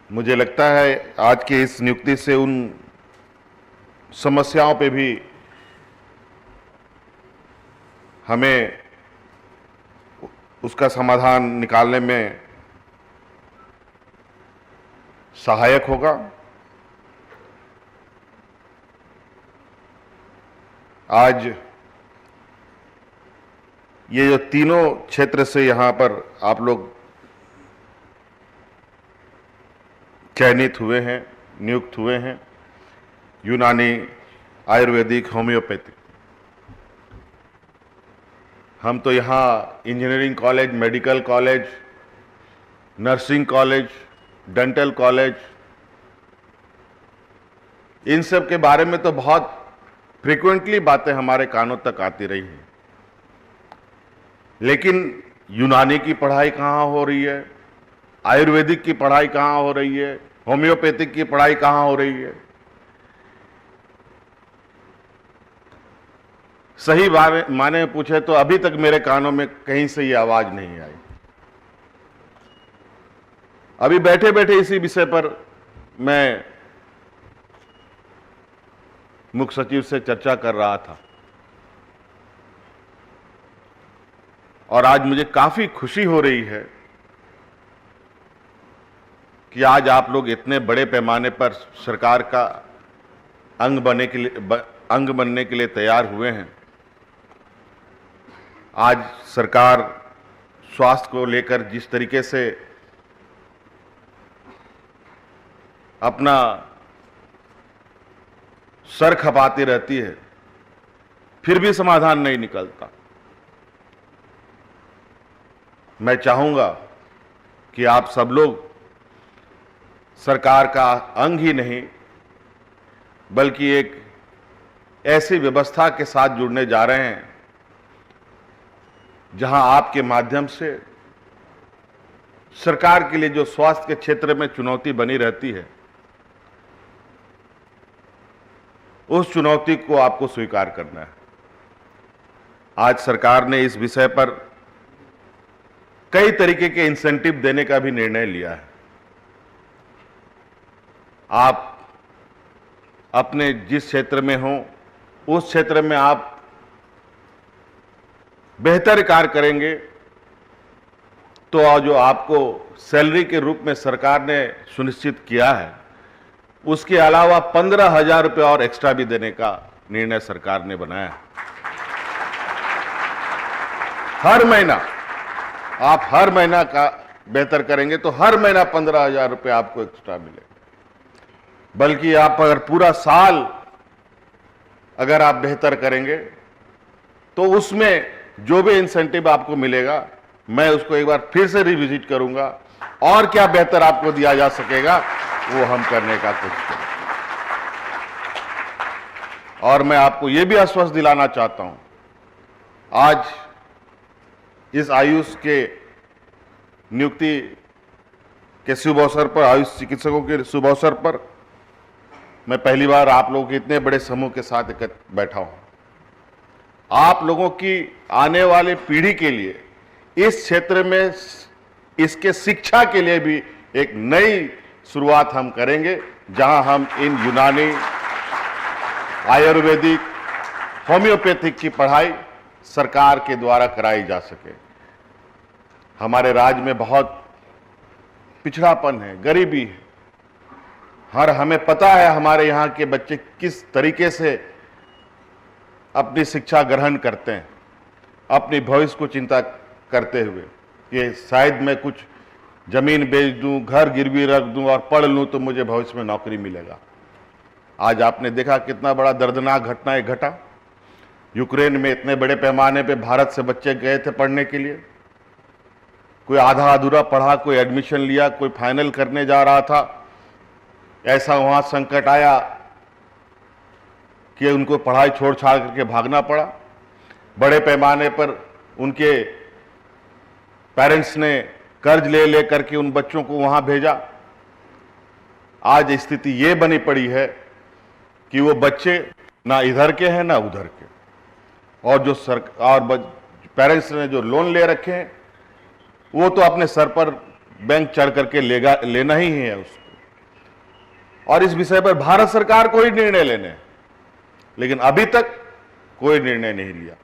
मुझे लगता है आज के इस नियुक्ति से उन समस्याओं पे भी हमें उसका समाधान निकालने में सहायक होगा। आज ये जो तीनों क्षेत्र से यहां पर आप लोग चयनित हुए हैं, नियुक्त हुए हैं, यूनानी, आयुर्वेदिक, होम्योपैथिक, हम तो यहाँ engineering college, medical college, nursing college, dental college, इन सब के बारे में तो बहुत फ्रीक्वेंटली बातें हमारे कानों तक आती रही हैं, लेकिन यूनानी की पढ़ाई कहाँ हो रही है, आयुर्वेदिक की पढ़ाई कहाँ हो रही है, होम्योपैथिक की पढ़ाई कहाँ हो रही है? सही माने पूछे तो अभी तक मेरे कानों में कहीं से ये आवाज नहीं आई। अभी बैठे बैठे इसी विषय पर मैं मुख्य सचिव से चर्चा कर रहा था और आज मुझे काफी खुशी हो रही है कि आज आप लोग इतने बड़े पैमाने पर सरकार का अंग बनने के लिए तैयार हुए हैं। आज सरकार स्वास्थ्य को लेकर जिस तरीके से अपना सर खपाती रहती है, फिर भी समाधान नहीं निकलता। मैं चाहूंगा कि आप सब लोग सरकार का अंग ही नहीं बल्कि एक ऐसी व्यवस्था के साथ जुड़ने जा रहे हैं जहां आपके माध्यम से सरकार के लिए जो स्वास्थ्य के क्षेत्र में चुनौती बनी रहती है, उस चुनौती को आपको स्वीकार करना है। आज सरकार ने इस विषय पर कई तरीके के इंसेंटिव देने का भी निर्णय लिया है। आप अपने जिस क्षेत्र में हो उस क्षेत्र में आप बेहतर कार्य करेंगे तो जो आपको सैलरी के रूप में सरकार ने सुनिश्चित किया है, उसके अलावा 15,000 रुपये और एक्स्ट्रा भी देने का निर्णय सरकार ने बनाया है। हर महीना आप हर महीना का बेहतर करेंगे तो हर महीना 15,000 रुपये आपको एक्स्ट्रा मिलेगा। बल्कि आप अगर पूरा साल अगर आप बेहतर करेंगे तो उसमें जो भी इंसेंटिव आपको मिलेगा, मैं उसको एक बार फिर से रिविजिट करूंगा और क्या बेहतर आपको दिया जा सकेगा वो हम करने का कोशिश करेंगे। और मैं आपको यह भी आश्वस्त दिलाना चाहता हूं, आज इस आयुष के नियुक्ति के शुभ अवसर पर, आयुष चिकित्सकों के शुभ अवसर पर मैं पहली बार आप लोगों के इतने बड़े समूह के साथ बैठा हूं। आप लोगों की आने वाली पीढ़ी के लिए इस क्षेत्र में इसके शिक्षा के लिए भी एक नई शुरुआत हम करेंगे, जहां हम इन यूनानी, आयुर्वेदिक, होम्योपैथिक की पढ़ाई सरकार के द्वारा कराई जा सके। हमारे राज्य में बहुत पिछड़ापन है, गरीबी है। हमें पता है हमारे यहाँ के बच्चे किस तरीके से अपनी शिक्षा ग्रहण करते हैं, अपनी भविष्य को चिंता करते हुए कि शायद मैं कुछ जमीन बेच दूं, घर गिरवी रख दूं और पढ़ लूं तो मुझे भविष्य में नौकरी मिलेगा। आज आपने देखा कितना बड़ा दर्दनाक घटना घटा। यूक्रेन में इतने बड़े पैमाने पे भारत से बच्चे गए थे पढ़ने के लिए। कोई आधा अधूरा पढ़ा, कोई एडमिशन लिया, कोई फाइनल करने जा रहा था। ऐसा वहां संकट आया कि उनको पढ़ाई छोड़ छाड़ करके भागना पड़ा। बड़े पैमाने पर उनके पेरेंट्स ने कर्ज ले करके उन बच्चों को वहां भेजा। आज स्थिति ये बनी पड़ी है कि वो बच्चे ना इधर के हैं ना उधर के, और जो पेरेंट्स ने जो लोन ले रखे हैं वो तो अपने सर पर बैंक चढ़ करके लेना ही है उसको, और इस विषय पर भारत सरकार को ही निर्णय लेने हैं, लेकिन अभी तक कोई निर्णय नहीं लिया।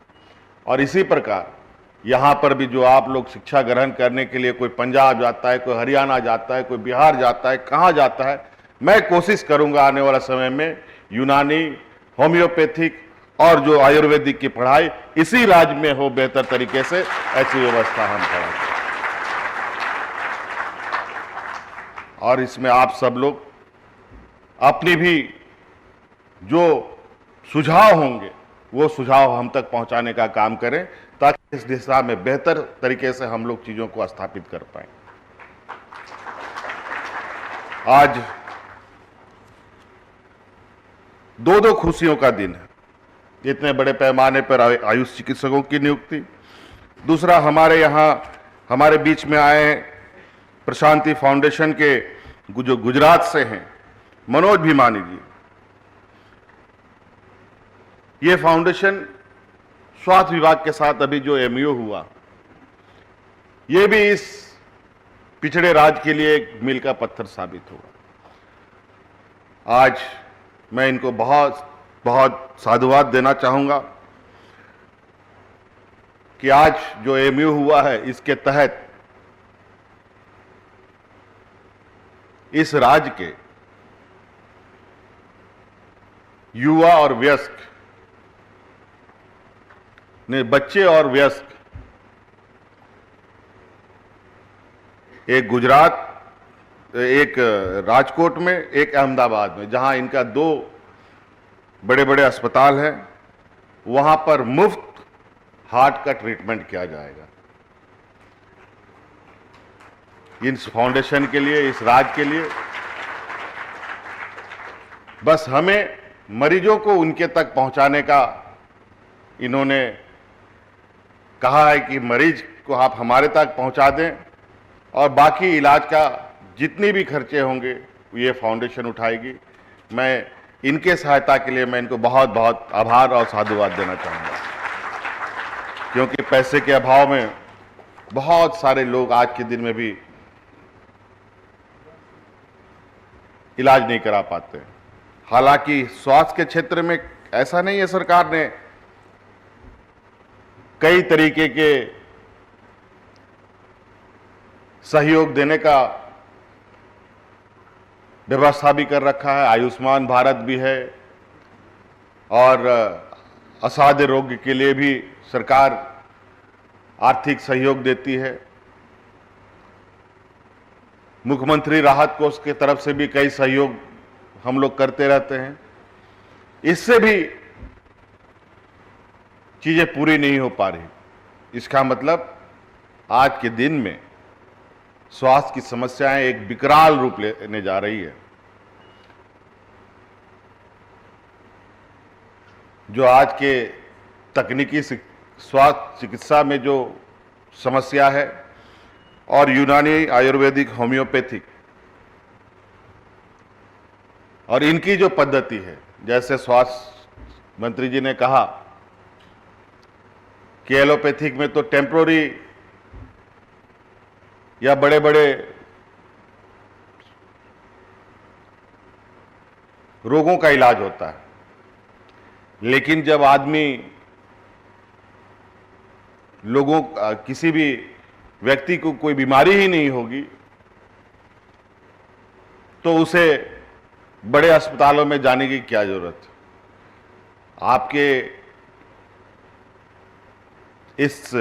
और इसी प्रकार यहां पर भी जो आप लोग शिक्षा ग्रहण करने के लिए कोई पंजाब जाता है, कोई हरियाणा जाता है, कोई बिहार जाता है, कहां जाता है, मैं कोशिश करूंगा आने वाला समय में यूनानी, होम्योपैथिक और जो आयुर्वेदिक की पढ़ाई इसी राज्य में हो बेहतर तरीके से, ऐसी व्यवस्था हम करेंगे। और इसमें आप सब लोग अपनी भी जो सुझाव होंगे वो सुझाव हम तक पहुंचाने का काम करें, ताकि इस दिशा में बेहतर तरीके से हम लोग चीजों को स्थापित कर पाएं। आज दो खुशियों का दिन है। इतने बड़े पैमाने पर आयुष चिकित्सकों की नियुक्ति, दूसरा हमारे यहाँ हमारे बीच में आए प्रशांति फाउंडेशन के जो गुजरात से हैं मनोज भीमानी जी। ये फाउंडेशन स्वास्थ्य विभाग के साथ अभी जो एमओयू हुआ, ये भी इस पिछड़े राज्य के लिए एक मील का पत्थर साबित होगा। आज मैं इनको बहुत बहुत साधुवाद देना चाहूंगा कि आज जो एमओयू हुआ है इसके तहत इस राज्य के युवा और वयस्क ने, बच्चे और वयस्क, एक गुजरात, एक राजकोट में, एक अहमदाबाद में, जहां इनका 2 बड़े बड़े अस्पताल हैं, वहां पर मुफ्त हार्ट का ट्रीटमेंट किया जाएगा। इस फाउंडेशन के लिए, इस राज्य के लिए बस हमें मरीजों को उनके तक पहुंचाने का इन्होंने कहा है कि मरीज को आप हमारे तक पहुंचा दें और बाकी इलाज का जितनी भी खर्चे होंगे ये फाउंडेशन उठाएगी। मैं इनके सहायता के लिए मैं इनको बहुत बहुत आभार और साधुवाद देना चाहूँगा, क्योंकि पैसे के अभाव में बहुत सारे लोग आज के दिन में भी इलाज नहीं करा पाते। हालांकि स्वास्थ्य के क्षेत्र में ऐसा नहीं है, सरकार ने कई तरीके के सहयोग देने का व्यवस्था भी कर रखा है। आयुष्मान भारत भी है और असाध्य रोग के लिए भी सरकार आर्थिक सहयोग देती है। मुख्यमंत्री राहत कोष की तरफ से भी कई सहयोग हम लोग करते रहते हैं। इससे भी चीजें पूरी नहीं हो पा रही। इसका मतलब आज के दिन में स्वास्थ्य की समस्याएं एक विकराल रूप लेने जा रही है। जो आज के तकनीकी स्वास्थ्य चिकित्सा में जो समस्या है और यूनानी, आयुर्वेदिक, होम्योपैथिक, और इनकी जो पद्धति है, जैसे स्वास्थ्य मंत्री जी ने कहा कि एलोपैथिक में तो टेम्पोररी या बड़े बड़े रोगों का इलाज होता है, लेकिन जब आदमी किसी भी व्यक्ति को कोई बीमारी ही नहीं होगी तो उसे बड़े अस्पतालों में जाने की क्या जरूरत है। आपके इस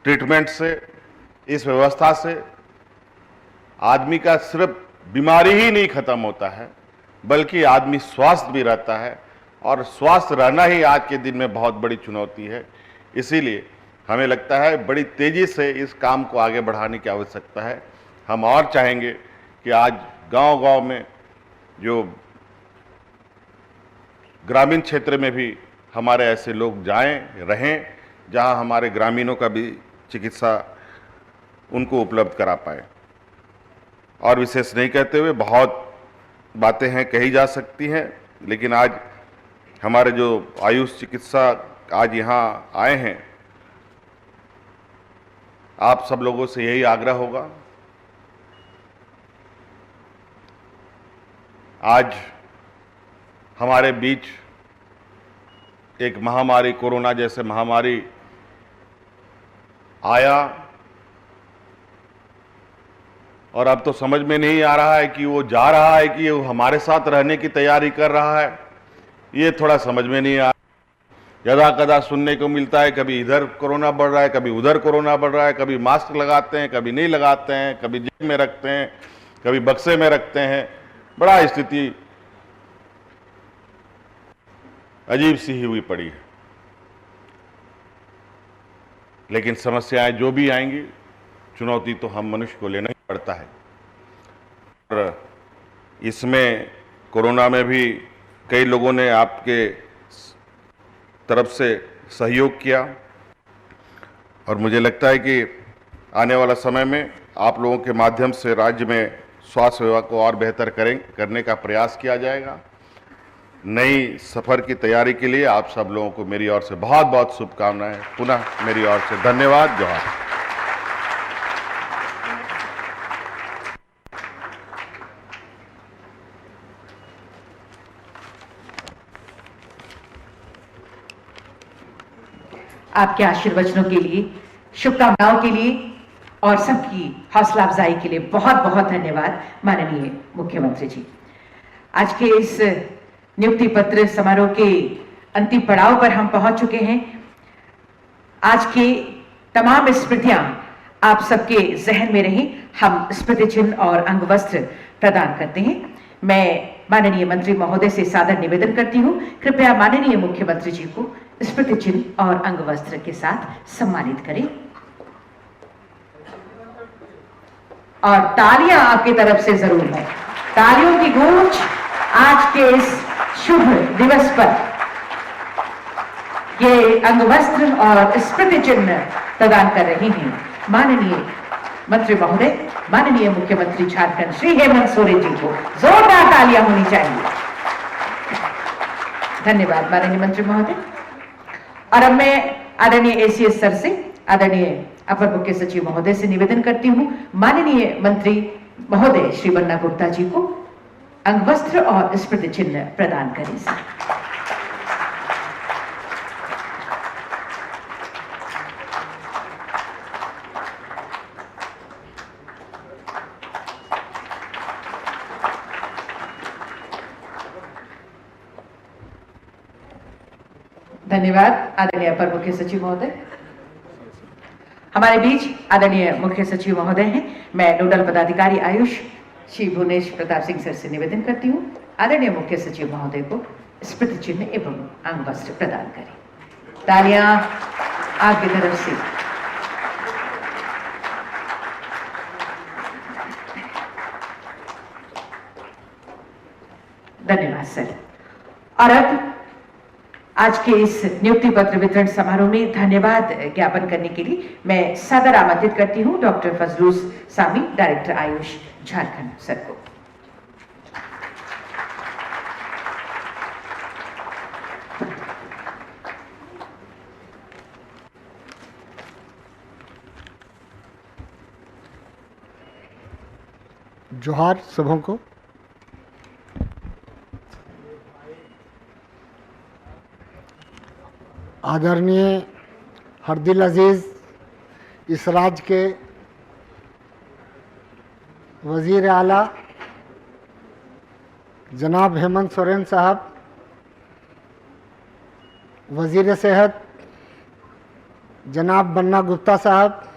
ट्रीटमेंट से, इस व्यवस्था से आदमी का सिर्फ बीमारी ही नहीं खत्म होता है, बल्कि आदमी स्वस्थ भी रहता है, और स्वस्थ रहना ही आज के दिन में बहुत बड़ी चुनौती है। इसीलिए हमें लगता है बड़ी तेजी से इस काम को आगे बढ़ाने की आवश्यकता है। हम और चाहेंगे कि आज गांव-गांव में, जो ग्रामीण क्षेत्र में भी हमारे ऐसे लोग जाएं, रहें, जहां हमारे ग्रामीणों का भी चिकित्सा उनको उपलब्ध करा पाए। और विशेष नहीं कहते हुए बहुत बातें हैं, कही जा सकती हैं, लेकिन आज हमारे जो आयुष चिकित्सा आज यहाँ आए हैं, आप सब लोगों से यही आग्रह होगा, आज हमारे बीच एक महामारी, कोरोना जैसे महामारी आया, और अब तो समझ में नहीं आ रहा है कि वो जा रहा है कि वो हमारे साथ रहने की तैयारी कर रहा है। ये थोड़ा समझ में नहीं आ रहा। यदा कदा सुनने को मिलता है, कभी इधर कोरोना बढ़ रहा है, कभी उधर कोरोना बढ़ रहा है, कभी मास्क लगाते हैं, कभी नहीं लगाते हैं, कभी जेब में रखते हैं, कभी बक्से में रखते हैं। बड़ा स्थिति अजीब सी ही हुई पड़ी है। लेकिन समस्याएं जो भी आएंगी, चुनौती तो हम मनुष्य को लेना ही पड़ता है। और इसमें कोरोना में भी कई लोगों ने आपके तरफ से सहयोग किया, और मुझे लगता है कि आने वाला समय में आप लोगों के माध्यम से राज्य में स्वास्थ्य सेवा को और बेहतर करने का प्रयास किया जाएगा। नई सफर की तैयारी के लिए आप सब लोगों को मेरी ओर से बहुत बहुत शुभकामनाएं। पुनः मेरी ओर से धन्यवाद। जोहार। आपके आशीर्वचनों के लिए, शुभकामनाओं के लिए और सबकी हौसला अफजाई के लिए बहुत बहुत धन्यवाद माननीय मुख्यमंत्री जी। आज के इस नियुक्ति पत्र समारोह के अंतिम पड़ाव पर हम पहुंच चुके हैं। आज की तमाम स्मृतियां आप सबके जहन में रही। हम स्मृति चिन्ह और अंग वस्त्र प्रदान करते हैं। मैं माननीय मंत्री महोदय से सादर निवेदन करती हूं, कृपया माननीय मुख्यमंत्री जी को स्मृति चिन्ह और अंग वस्त्र के साथ सम्मानित करें। और तालियां आपकी तरफ से जरूर है। तालियों की गूंज आज के इस शुभ दिवस पर ये अंग वस्त्र और स्मृति चिन्ह प्रदान कर रहे हैं माननीय मंत्री महोदय, माननीय मुख्यमंत्री झारखंड श्री हेमंत सोरेन जी को जोरदार तालियां होनी चाहिए। धन्यवाद माननीय मंत्री महोदय। और अब मैं आदरणीय एसीएस सर से, आदरणीय अपर मुख्य सचिव महोदय से निवेदन करती हूं, माननीय मंत्री महोदय श्री बन्ना गुप्ता जी को अंगवस्त्र और स्मृति चिन्ह प्रदान करें। धन्यवाद आदरणीय अपर मुख्य सचिव महोदय। हमारे बीच आदरणीय मुख्य सचिव महोदय हैं। मैं नोडल पदाधिकारी आयुष श्री भुवनेश प्रताप सिंह सर से निवेदन करती हूँ, आदरणीय मुख्य सचिव महोदय को स्मृति चिन्ह एवं अंग वस्त्र प्रदान करें। तालियां आपकी तरफ से। धन्यवाद सर। और अब आज के इस नियुक्ति पत्र वितरण समारोह में धन्यवाद ज्ञापन करने के लिए मैं सादर आमंत्रित करती हूं डॉक्टर फजलूस सामी, डायरेक्टर आयुष झारखंड सर को। जोहार सबों को। आदरणीय हरदिल अजीज़ इस राज्य के वज़ीर आला जनाब हेमंत सोरेन साहब, वज़ीर सेहत जनाब बन्ना गुप्ता साहब,